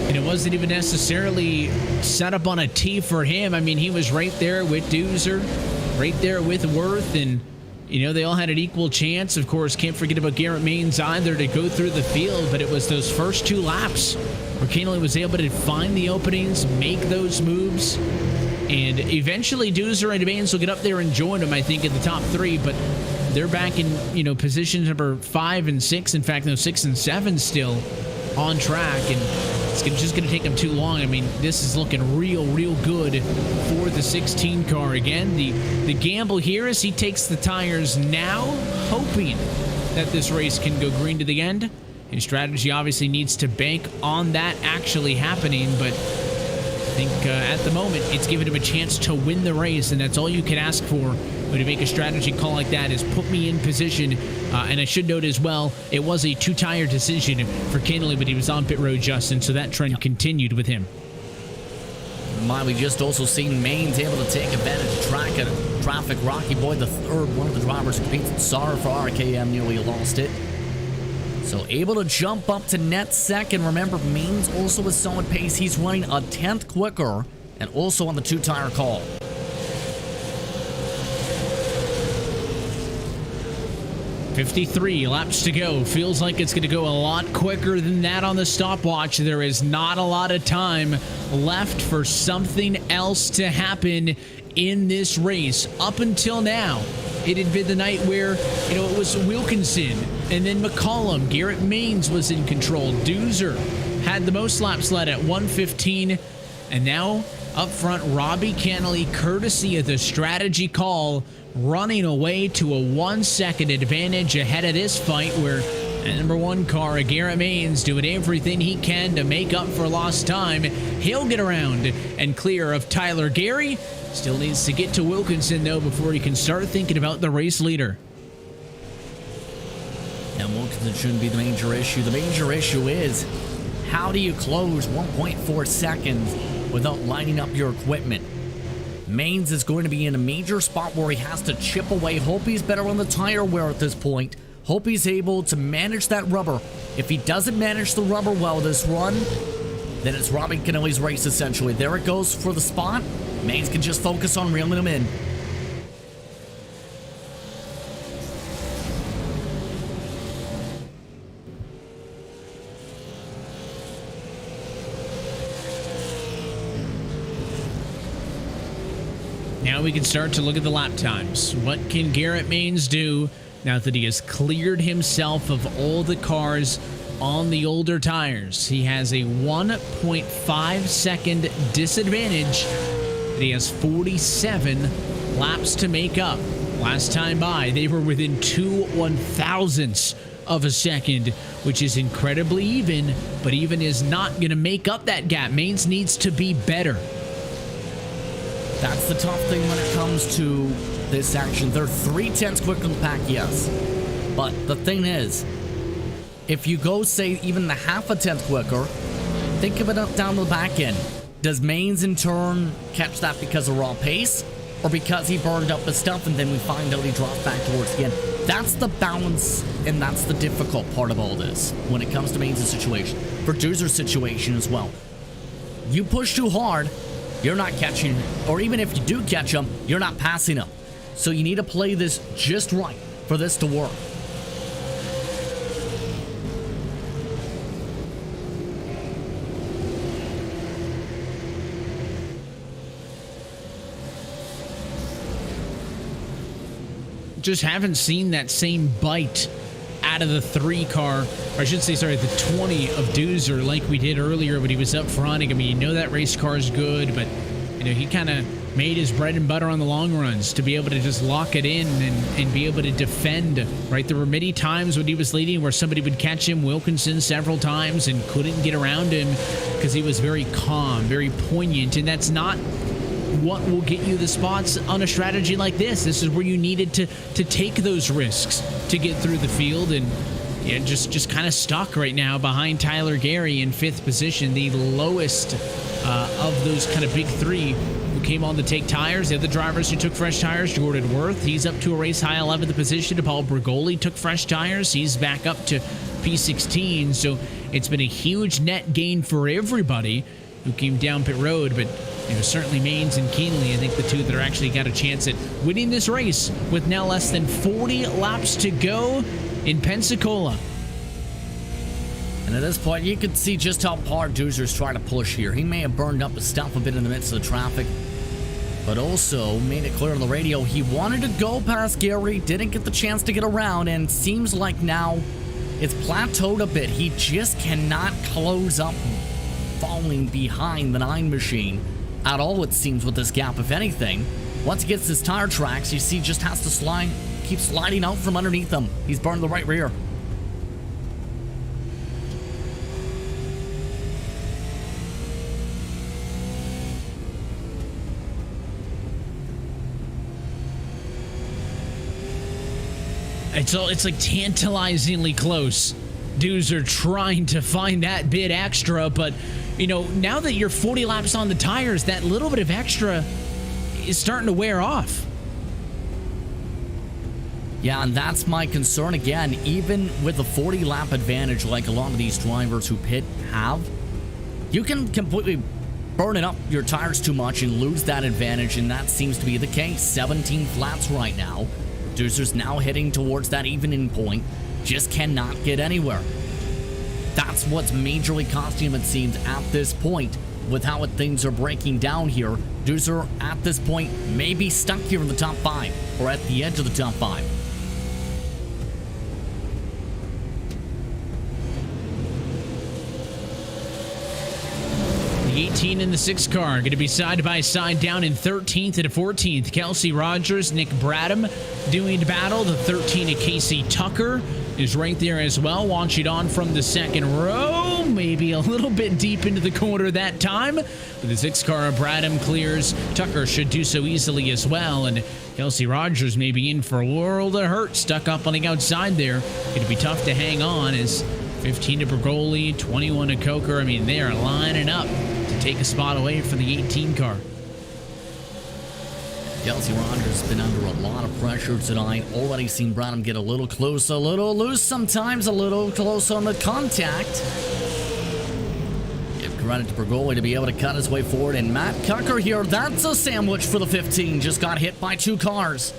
And it wasn't even necessarily set up on a tee for him. I mean, he was right there with Deucer, right there with Worth, and you know, they all had an equal chance. Of course, can't forget about Garrett Maines either to go through the field, but it was those first 2 laps where Kennelly was able to find the openings, make those moves, and eventually Deucer and Maines will get up there and join him, I think, in the top 3, but they're back in, you know, positions number 5 and 6. In fact, no, 6 and 7 still on track, and it's just going to take them too long. I mean, this is looking real good for the 16 car. Again, the gamble here is he takes the tires now, hoping that this race can go green to the end. His strategy obviously needs to bank on that actually happening, but I think at the moment it's given him a chance to win the race, and that's all you can ask for when you make a strategy call like that, is put me in position. And I should note as well, it was a 2-tire decision for Kennelly, but he was on pit road, Justin, so that trend continued with him. We just also seen Maines able to take advantage of traffic. Rocky Boyd the 3rd, one of the drivers competes. Sorry for RKM, nearly lost it. So able to jump up to net second. Remember, Maines also with solid pace. He's running a 10th quicker and also on the 2-tire call. $53 laps to go. Feels like it's going to go a lot quicker than that on the stopwatch. There is not a lot of time left for something else to happen in this race. Up until now, it had been the night where, you know, it was Wilkinson and then McCollum. Garrett Maines was in control. Deucer had the most laps led at 115. And now up front, Robbie Kennelly, courtesy of the strategy call, running away to a 1-second advantage ahead of this fight, where the number 1 car, Garrett Maines, doing everything he can to make up for lost time. He'll get around and clear of Tyler Gary. Still needs to get to Wilkinson, though, before he can start thinking about the race leader. And Wilkinson shouldn't be the major issue. The major issue is how do you close 1.4 seconds without lining up your equipment? Maines is going to be in a major spot where he has to chip away. Hope he's better on the tire wear at this point. Hope he's able to manage that rubber. If he doesn't manage the rubber well this run, then it's Robin Canelli's race, essentially. There it goes for the spot. Maines can just focus on reeling him in. Now we can start to look at the lap times. What can Garrett Maines do now that he has cleared himself of all the cars on the older tires? He has a 1.5 second disadvantage, and he has 47 laps to make up. Last time by, they were within 2 1/1000ths of a second, which is incredibly even, but even is not going to make up that gap. Maines needs to be better. That's the tough thing when it comes to this action. They're 3/10 quicker in the pack, yes. But the thing is, if you go, say, even the half a tenth quicker, think of it up down the back end. Does Maines in turn catch that because of raw pace? Or because he burned up his stuff and then we find out he drops back towards the end? That's the balance, and that's the difficult part of all this when it comes to Maines' situation. For Doozer's situation as well. You push too hard, you're not catching, or even if you do catch him, you're not passing him. So you need to play this just right for this to work. Just haven't seen that same bite out of the 3 car, or I should say, sorry, the 20 of Doozer like we did earlier when he was up front. I mean, you know that race car is good, but, you know, he kind of made his bread and butter on the long runs to be able to just lock it in and be able to defend, right? There were many times when he was leading where somebody would catch him, Wilkinson several times, and couldn't get around him because he was very calm, very poignant, and that's not what will get you the spots on a strategy like this. This is where you needed to take those risks to get through the field, and yeah, just kind of stuck right now behind Tyler Gary in 5th position, the lowest of those kind of big 3 who came on to take tires. The other drivers who took fresh tires, Jordan Worth, he's up to a race high 11th position. Paul Bergoli took fresh tires. He's back up to P16. So it's been a huge net gain for everybody who came down pit road, but you know, certainly Maines and Keenly, I think the two that are actually got a chance at winning this race with now less than 40 laps to go in Pensacola. And at this point, you could see just how hard Doozer's trying to push here. He may have burned up his stuff a bit in the midst of the traffic, but also made it clear on the radio he wanted to go past Gary, didn't get the chance to get around, and seems like now it's plateaued a bit. He just cannot close up, falling behind the 9 machine at all, it seems, with this gap. If anything, once he gets his tire tracks, you see just has to keep sliding out from underneath them. He's burned the right rear. It's like tantalizingly close. Dudes are trying to find that bit extra, but you know, now that you're 40 laps on the tires, that little bit of extra is starting to wear off. Yeah, and that's my concern again. Even with a 40 lap advantage like a lot of these drivers who pit have, you can completely burn it up your tires too much and lose that advantage, and that seems to be the case. 17 laps right now. Doozer's now heading towards that evening point. Just cannot get anywhere. That's what's majorly costing him, it seems, at this point. With how things are breaking down here, Doozer at this point may be stuck here in the top 5 or at the edge of the top 5. The 18 and the 6 car going to be side by side down in 13th and 14th. Kelsey Rogers, Nick Bradham doing battle. The 13 of Casey Tucker is right there as well, launching on from the second row, maybe a little bit deep into the corner that time. But the 6 car of Bradham clears. Tucker should do so easily as well, and Kelsey Rogers may be in for a world of hurt, stuck up on the outside there. It'd be tough to hang on as 15 to Bergoli, 21 to Coker. I mean, they are lining up to take a spot away from the 18 car. Kelsey Rogers has been under a lot of pressure tonight. Already seen Branham get a little close, a little loose, sometimes a little close on the contact. Give credit to Bergoli to be able to cut his way forward. And Matt Cucker here, that's a sandwich for the 15. Just got hit by 2 cars.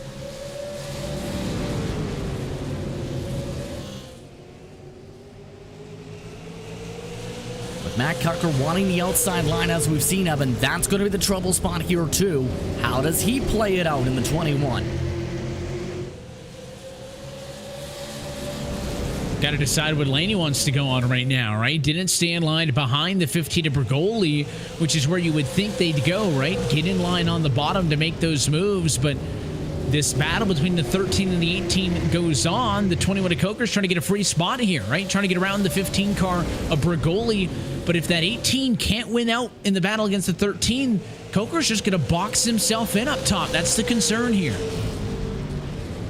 Matt Cucker wanting the outside line, as we've seen, Evan. That's going to be the trouble spot here, too. How does he play it out in the 21? Got to decide what lane he wants to go on right now, right? Didn't stay in line behind the 15 to Bergoli, which is where you would think they'd go, right? Get in line on the bottom to make those moves, but this battle between the 13 and the 18 goes on. The 21 to Coker's trying to get a free spot here, right? Trying to get around the 15 car of Bergoli. But if that 18 can't win out in the battle against the 13, Coker's just going to box himself in up top. That's the concern here.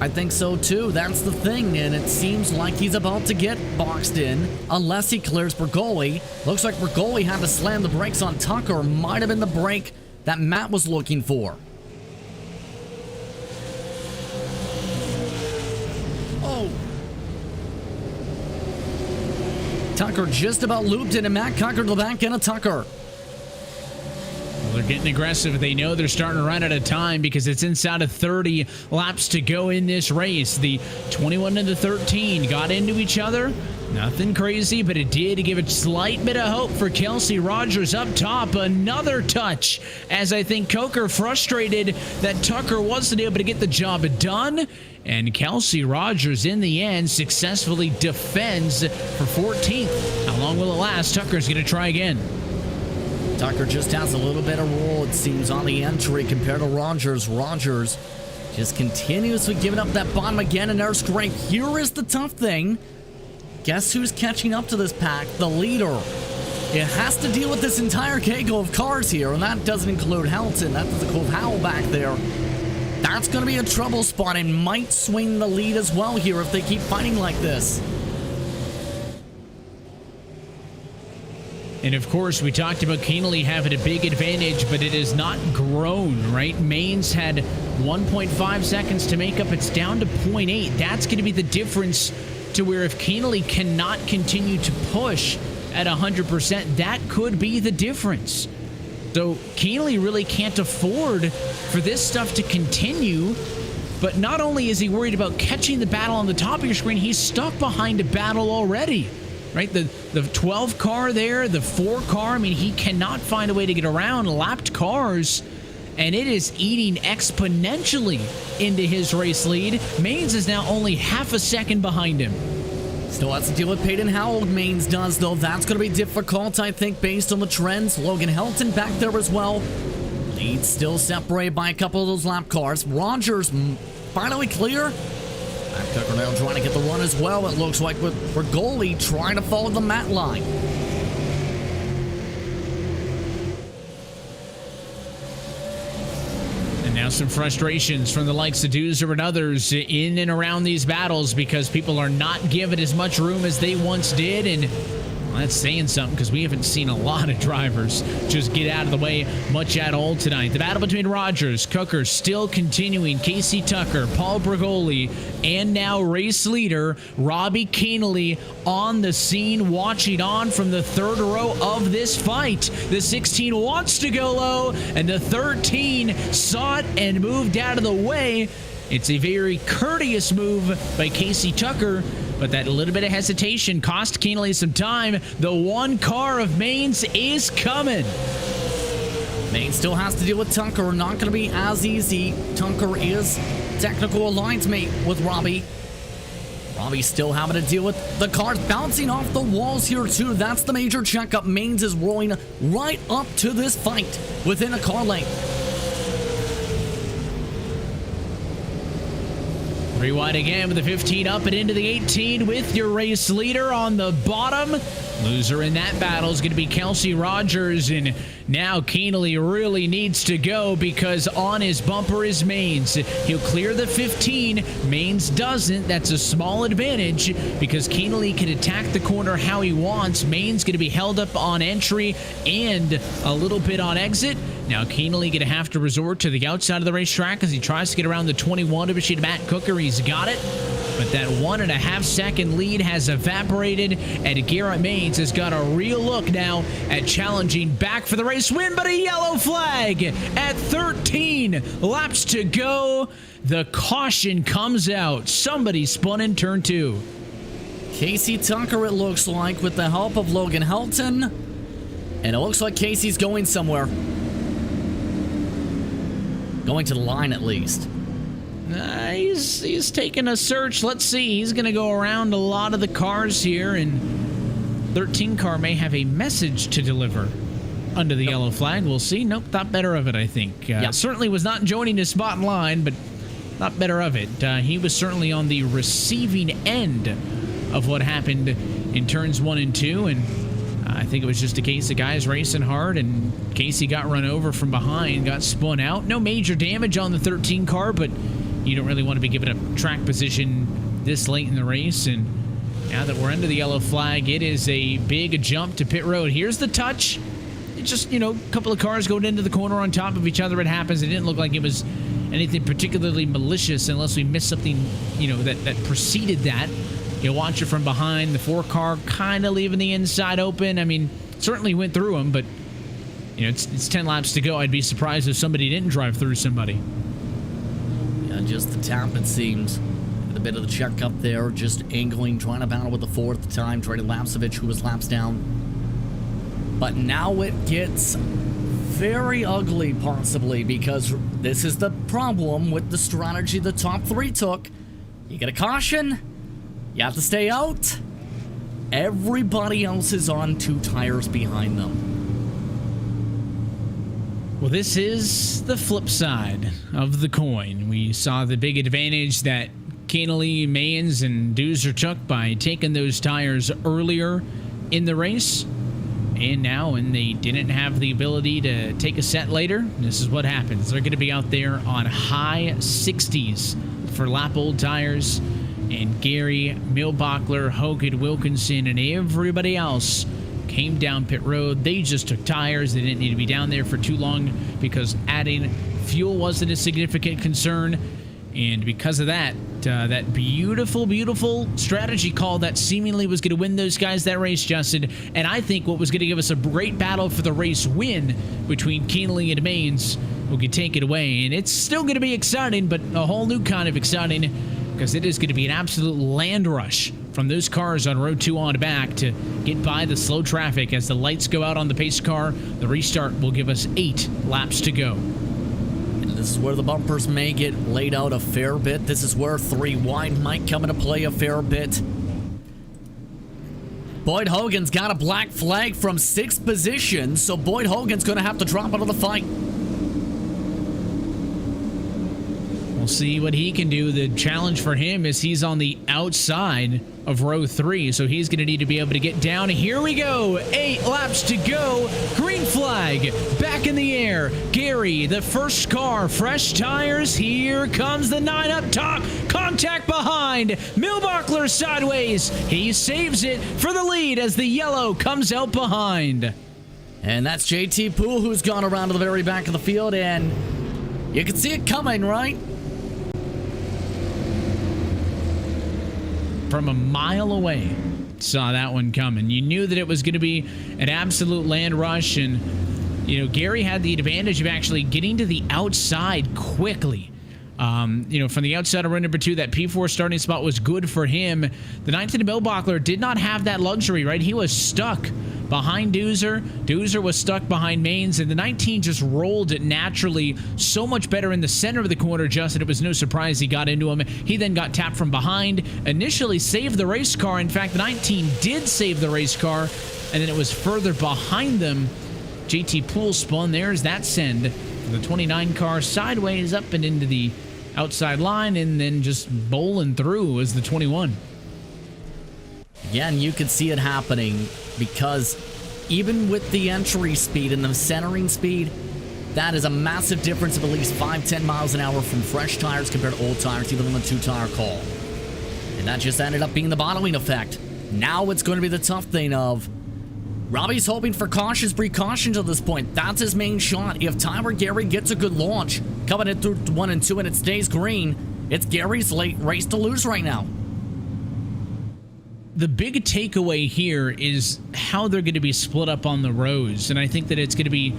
I think so, too. That's the thing, and it seems like he's about to get boxed in unless he clears Bergoli. Looks like Bergoli had to slam the brakes on Tucker. Might have been the brake that Matt was looking for. Tucker just about looped into Matt Cucker to the back end of Tucker. Well, they're getting aggressive. They know they're starting to run out of time because it's inside of 30 laps to go in this race. The 21 and the 13 got into each other. Nothing crazy, but it did give a slight bit of hope for Kelsey Rogers up top. Another touch, as I think Coker frustrated that Tucker wasn't able to get the job done. And Kelsey Rogers, in the end, successfully defends for 14th. How long will it last? Tucker's going to try again. Tucker just has a little better roll, it seems, on the entry compared to Rogers. Rogers just continuously giving up that bottom again, and there's great. Here is the tough thing. Guess who's catching up to this pack? The leader. It has to deal with this entire kegel of cars here, and that doesn't include Helton. That doesn't include Howell back there. That's going to be a trouble spot and might swing the lead as well here if they keep fighting like this. And of course, we talked about Kienle having a big advantage, but it has not grown, right? Mainz had 1.5 seconds to make up. It's down to 0.8. That's going to be the difference to where if Kienle cannot continue to push at 100%, that could be the difference. So Kienle really can't afford for this stuff to continue. But not only is he worried about catching the battle on the top of your screen, he's stuck behind a battle already. Right, the 12 car there, the 4 car, I mean, he cannot find a way to get around lapped cars, and it is eating exponentially into his race lead. Mainz is now only half a second behind him. Still has to deal with Peyton Howell. Mainz does, though. That's going to be difficult, I think, based on the trends. Logan Helton back there as well. Lead still separated by a couple of those lap cars. Rogers finally clear. Tucker now trying to get the run as well, it looks like, with Bergoli trying to follow the mat line. And now some frustrations from the likes of Doozer and others in and around these battles because people are not given as much room as they once did, and that's saying something because we haven't seen a lot of drivers just get out of the way much at all tonight. The battle between Rogers, Coker still continuing. Casey Tucker, Paul Bergoli, and now race leader Robbie Kienle on the scene, watching on from the third row of this fight. The 16 wants to go low, and the 13 saw it and moved out of the way. It's a very courteous move by Casey Tucker, but that little bit of hesitation cost Kienle some time. The 1 car of Mainz is coming. Mainz still has to deal with Tucker. Not going to be as easy. Tucker is technical alliance mate with Robbie. Robbie still having to deal with the cars bouncing off the walls here too. That's the major checkup. Mainz is rolling right up to this fight within a car length. Rewind again with the 15 up and into the 18 with your race leader on the bottom. Loser in that battle is going to be Kelsey Rogers, and now Keenely really needs to go because on his bumper is Maines. He'll clear the 15. Maines doesn't. That's a small advantage because Keenely can attack the corner how he wants. Maines going to be held up on entry and a little bit on exit. Now Keenely going to have to resort to the outside of the racetrack as he tries to get around the 21 to machine Matt Cooker. He's got it. But that 1.5 second lead has evaporated, and Garrett Maines has got a real look now at challenging back for the race win, but a yellow flag at 13 laps to go. The caution comes out. Somebody spun in turn 2. Casey Tucker, it looks like, with the help of Logan Helton. And it looks like Casey's going somewhere. Going to the line, at least. He's taking a search. Let's see. He's going to go around a lot of the cars here, and 13 car may have a message to deliver under the yellow flag. We'll see. Nope, thought better of it, I think. Certainly was not joining his spot in line, but thought better of it. He was certainly on the receiving end of what happened in turns 1 and 2, and I think it was just a case of guys racing hard, and Casey got run over from behind, got spun out. No major damage on the 13 car, but you don't really want to be giving up track position this late in the race. And now that we're under the yellow flag, it is a big jump to pit road. Here's the touch. It's just, a couple of cars going into the corner on top of each other. It happens. It didn't look like it was anything particularly malicious unless we missed something, that preceded that. You watch it from behind. The 4 car kind of leaving the inside open. I mean, certainly went through him, but, it's 10 laps to go. I'd be surprised if somebody didn't drive through somebody. Just the tap, it seems. With a bit of the check up there, just angling, trying to battle with the 4 at the time, trying to Lapsevich, who was laps down. But now it gets very ugly, possibly, because this is the problem with the strategy the top 3 took. You get a caution, you have to stay out. Everybody else is on 2 tires behind them. Well, this is the flip side of the coin. We saw the big advantage that Keenely, Maines, and Doozer took by taking those tires earlier in the race. And now, when they didn't have the ability to take a set later, this is what happens. They're going to be out there on high 60s for lap old tires. And Gary, Milbachler, Hogan, Wilkinson, and everybody else came down pit road. They just took tires. They didn't need to be down there for too long because adding fuel wasn't a significant concern. And because of that, that beautiful, beautiful strategy call that seemingly was going to win those guys that race, Justin, and I think what was going to give us a great battle for the race win between Keenely and Maines will take it away. And it's still going to be exciting, but a whole new kind of exciting, because it is going to be an absolute land rush from those cars on row 2 on back to get by the slow traffic. As the lights go out on the pace car, the restart will give us 8 laps to go. And this is where the bumpers may get laid out a fair bit. This is where 3 wide might come into play a fair bit. Boyd Hogan's got a black flag from 6th position, so Boyd Hogan's going to have to drop out of the fight. We'll see what he can do. The challenge for him is he's on the outside of row 3, so he's going to need to be able to get down. Here we go. 8 laps to go. Green flag back in the air. Gary, the first car, fresh tires. Here comes the 9 up top. Contact behind. Milbachler sideways. He saves it for the lead as the yellow comes out behind. And that's JT Poole, who's gone around to the very back of the field, and you can see it coming, right? From a mile away, saw that one coming. You knew that it was going to be an absolute land rush, and Gary had the advantage of actually getting to the outside quickly. From the outside of row number 2, that P4 starting spot was good for him. The 19 Milbachler did not have that luxury, right? He was stuck behind Doozer. Doozer was stuck behind Maines, and the 19 just rolled it naturally so much better in the center of the corner, Justin. It was no surprise he got into him. He then got tapped from behind, initially saved the race car. In fact, the 19 did save the race car, and then it was further behind them. JT Poole spun. There's that send. The 29 car sideways up and into the outside line, and then just bowling through as the 21. Again, you could see it happening because even with the entry speed and the centering speed, that is a massive difference of at least 5-10 miles an hour from fresh tires compared to old tires, even on the 2-tire call. And that just ended up being the bottling effect. Now it's going to be the tough thing of Robbie's hoping for cautious precautions at this point. That's his main shot. If Tyler Gary gets a good launch, coming in through 1 and 2 and it stays green, it's Gary's late race to lose right now. The big takeaway here is how they're going to be split up on the rows. And I think that it's going to be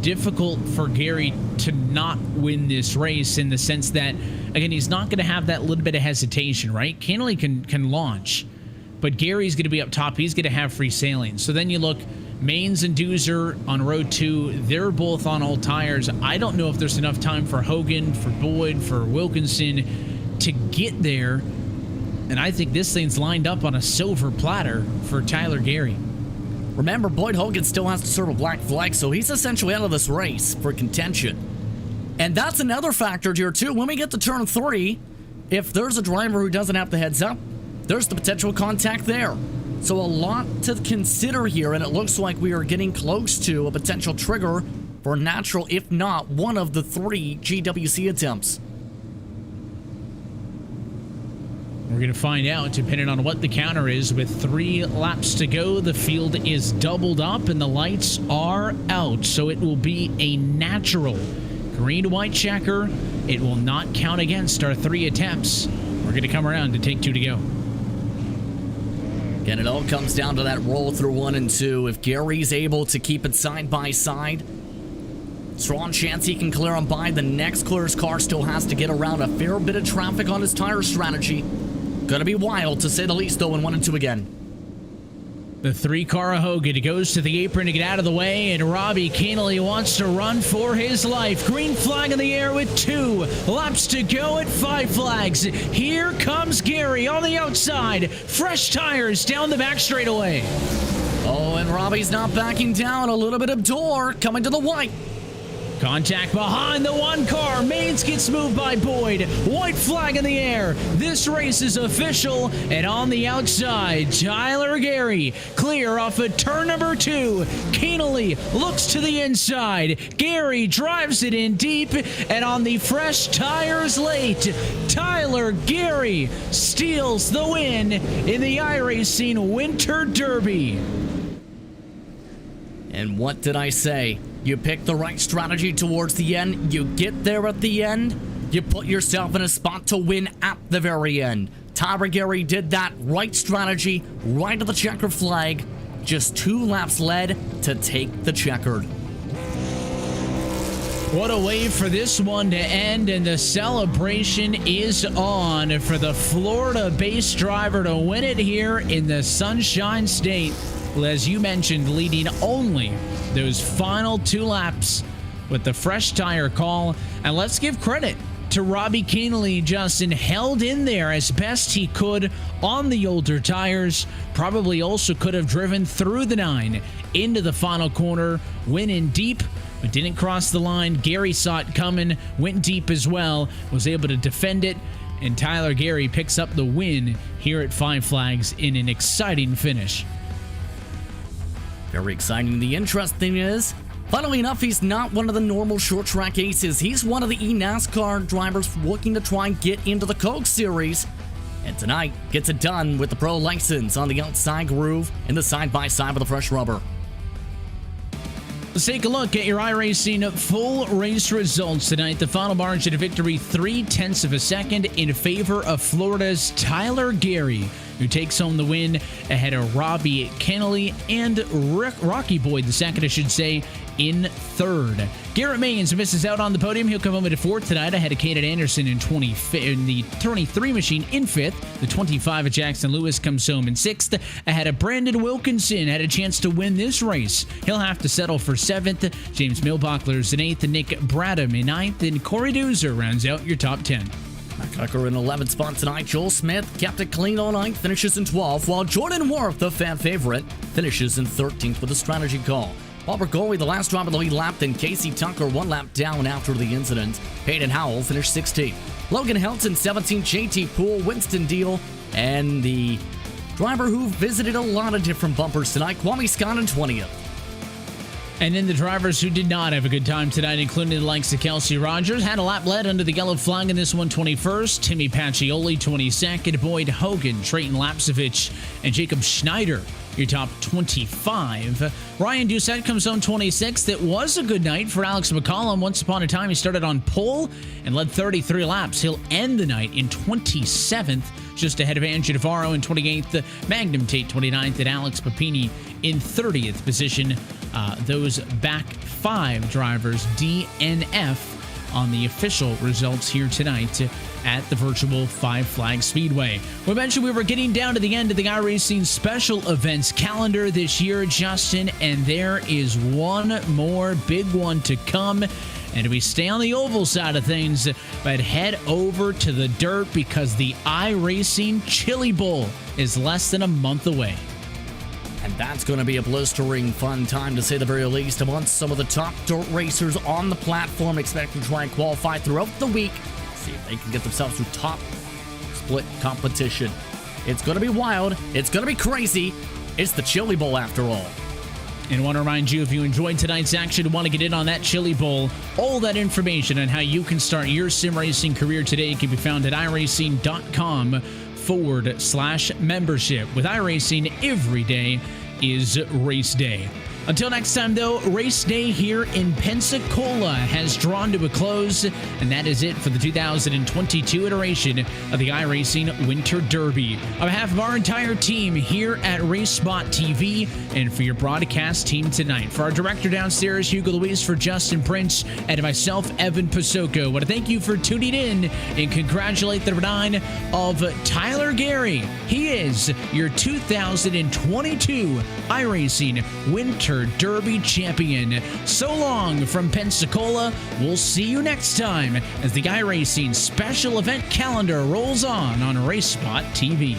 difficult for Gary to not win this race in the sense that, again, he's not going to have that little bit of hesitation, right? Cantley can launch, but Gary's going to be up top. He's going to have free sailing. So then you look, Maines and Doozer on row 2, they're both on all tires. I don't know if there's enough time for Hogan, for Boyd, for Wilkinson to get there. And I think this thing's lined up on a silver platter for Tyler Gary. Remember, Boyd Hogan still has to serve a black flag, so he's essentially out of this race for contention. And that's another factor here, too. When we get to turn 3, if there's a driver who doesn't have the heads up, there's the potential contact there. So a lot to consider here, and it looks like we are getting close to a potential trigger for a natural, if not one of the 3 GWC attempts. We're going to find out, depending on what the counter is. With 3 laps to go, the field is doubled up and the lights are out. So it will be a natural green-white checker. It will not count against our 3 attempts. We're going to come around to take 2 to go. Again, it all comes down to that roll through 1 and 2. If Gary's able to keep it side by side, strong chance he can clear him by. The next clearest car still has to get around a fair bit of traffic on his tire strategy. Gonna be wild, to say the least, though, in 1 and 2 again. The 3-car Hogan goes to the apron to get out of the way, and Robbie Cantley wants to run for his life. Green flag in the air with 2 laps to go at Five Flags. Here comes Gary on the outside. Fresh tires down the back straightaway. Oh, and Robbie's not backing down. A little bit of door coming to the white. Contact behind the 1 car. Maines gets moved by Boyd. White flag in the air. This race is official. And on the outside, Tyler Gary clear off of turn number 2. Cantley looks to the inside. Gary drives it in deep. And on the fresh tires late, Tyler Gary steals the win in the iRacing Winter Derby. And what did I say? You pick the right strategy towards the end, you get there at the end, you put yourself in a spot to win at the very end. Tyler Gary did that right strategy, right to the checkered flag. Just 2 laps led to take the checkered. What a way for this one to end, and the celebration is on for the Florida-based driver to win it here in the Sunshine State. As you mentioned, leading only those final 2 laps with the fresh tire call. And let's give credit to Robbie Cantley. Justin held in there as best he could on the older tires. Probably also could have driven through the 9 into the final corner, went in deep, but didn't cross the line. Gary saw it coming, went deep as well, was able to defend it, and Tyler Gary picks up the win here at Five Flags in an exciting finish. Very exciting. The interesting is, funnily enough, he's not one of the normal short track aces. He's one of the eNASCAR drivers looking to try and get into the Coke Series. And tonight, gets it done with the pro license on the outside groove in the side-by-side with the fresh rubber. Let's take a look at your iRacing full race results tonight. The final margin of victory, 0.3 of a second in favor of Florida's Tyler Gary, who takes home the win ahead of Robbie Cantley and Rocky Boyd, the second, I should say, in third. Garrett Maines misses out on the podium. He'll come home at 4th tonight ahead of Caden Anderson in the 23 machine in 5th. The 25 of Jackson Lewis comes home in 6th ahead of Brandon Wilkinson. Had a chance to win this race. He'll have to settle for 7th. James Milbachler's in 8th and Nick Bradham in 9th. And Corey Doozer rounds out your top 10. Tucker in 11th spot tonight. Joel Smith kept it clean all night, finishes in 12th, while Jordan Worth, the fan favorite, finishes in 13th with a strategy call. Paul Bergoli, the last driver of the lead lap, then Casey Tucker 1 lap down after the incident. Hayden Howell finished 16th. Logan Helton 17th, JT Poole, Winston Deal, and the driver who visited a lot of different bumpers tonight, Kwame Scott in 20th. And then the drivers who did not have a good time tonight, including the likes of Kelsey Rogers, had a lap led under the yellow flag in this one, 21st. Timmy Pacioli, 22nd. Boyd Hogan, Trayton Lapsevich, and Jacob Schneider, your top 25. Ryan Doucette comes home 26th. It was a good night for Alex McCollum. Once upon a time, he started on pole and led 33 laps. He'll end the night in 27th, just ahead of Andrew Navarro in 28th, Magnum Tate 29th, and Alex Papini in 30th position. Those back 5 drivers, DNF, on the official results here tonight at the virtual Five Flags Speedway. We mentioned we were getting down to the end of the iRacing special events calendar this year, Justin, and there is one more big one to come. And we stay on the oval side of things, but head over to the dirt because the iRacing Chili Bowl is less than a month away. And that's going to be a blistering fun time, to say the very least, amongst some of the top dirt racers on the platform, expecting to try and qualify throughout the week, see if they can get themselves to top split competition. It's going to be wild. It's going to be crazy. It's the Chili Bowl after all. And I want to remind you, if you enjoyed tonight's action and want to get in on that Chili Bowl, all that information on how you can start your sim racing career today can be found at iRacing.com/membership. With iRacing, every day is race day. Until next time, though, race day here in Pensacola has drawn to a close, and that is it for the 2022 iteration of the iRacing Winter Derby. On behalf of our entire team here at RaceSpotTV, and for your broadcast team tonight, for our director downstairs, Hugo Luis, for Justin Prince, and myself, Evan Pasoko, I want to thank you for tuning in and congratulate the return of Tyler Gary. He is your 2022 iRacing Winter Derby champion. So long from Pensacola. We'll see you next time as the iRacing special event calendar rolls on RaceSpot TV.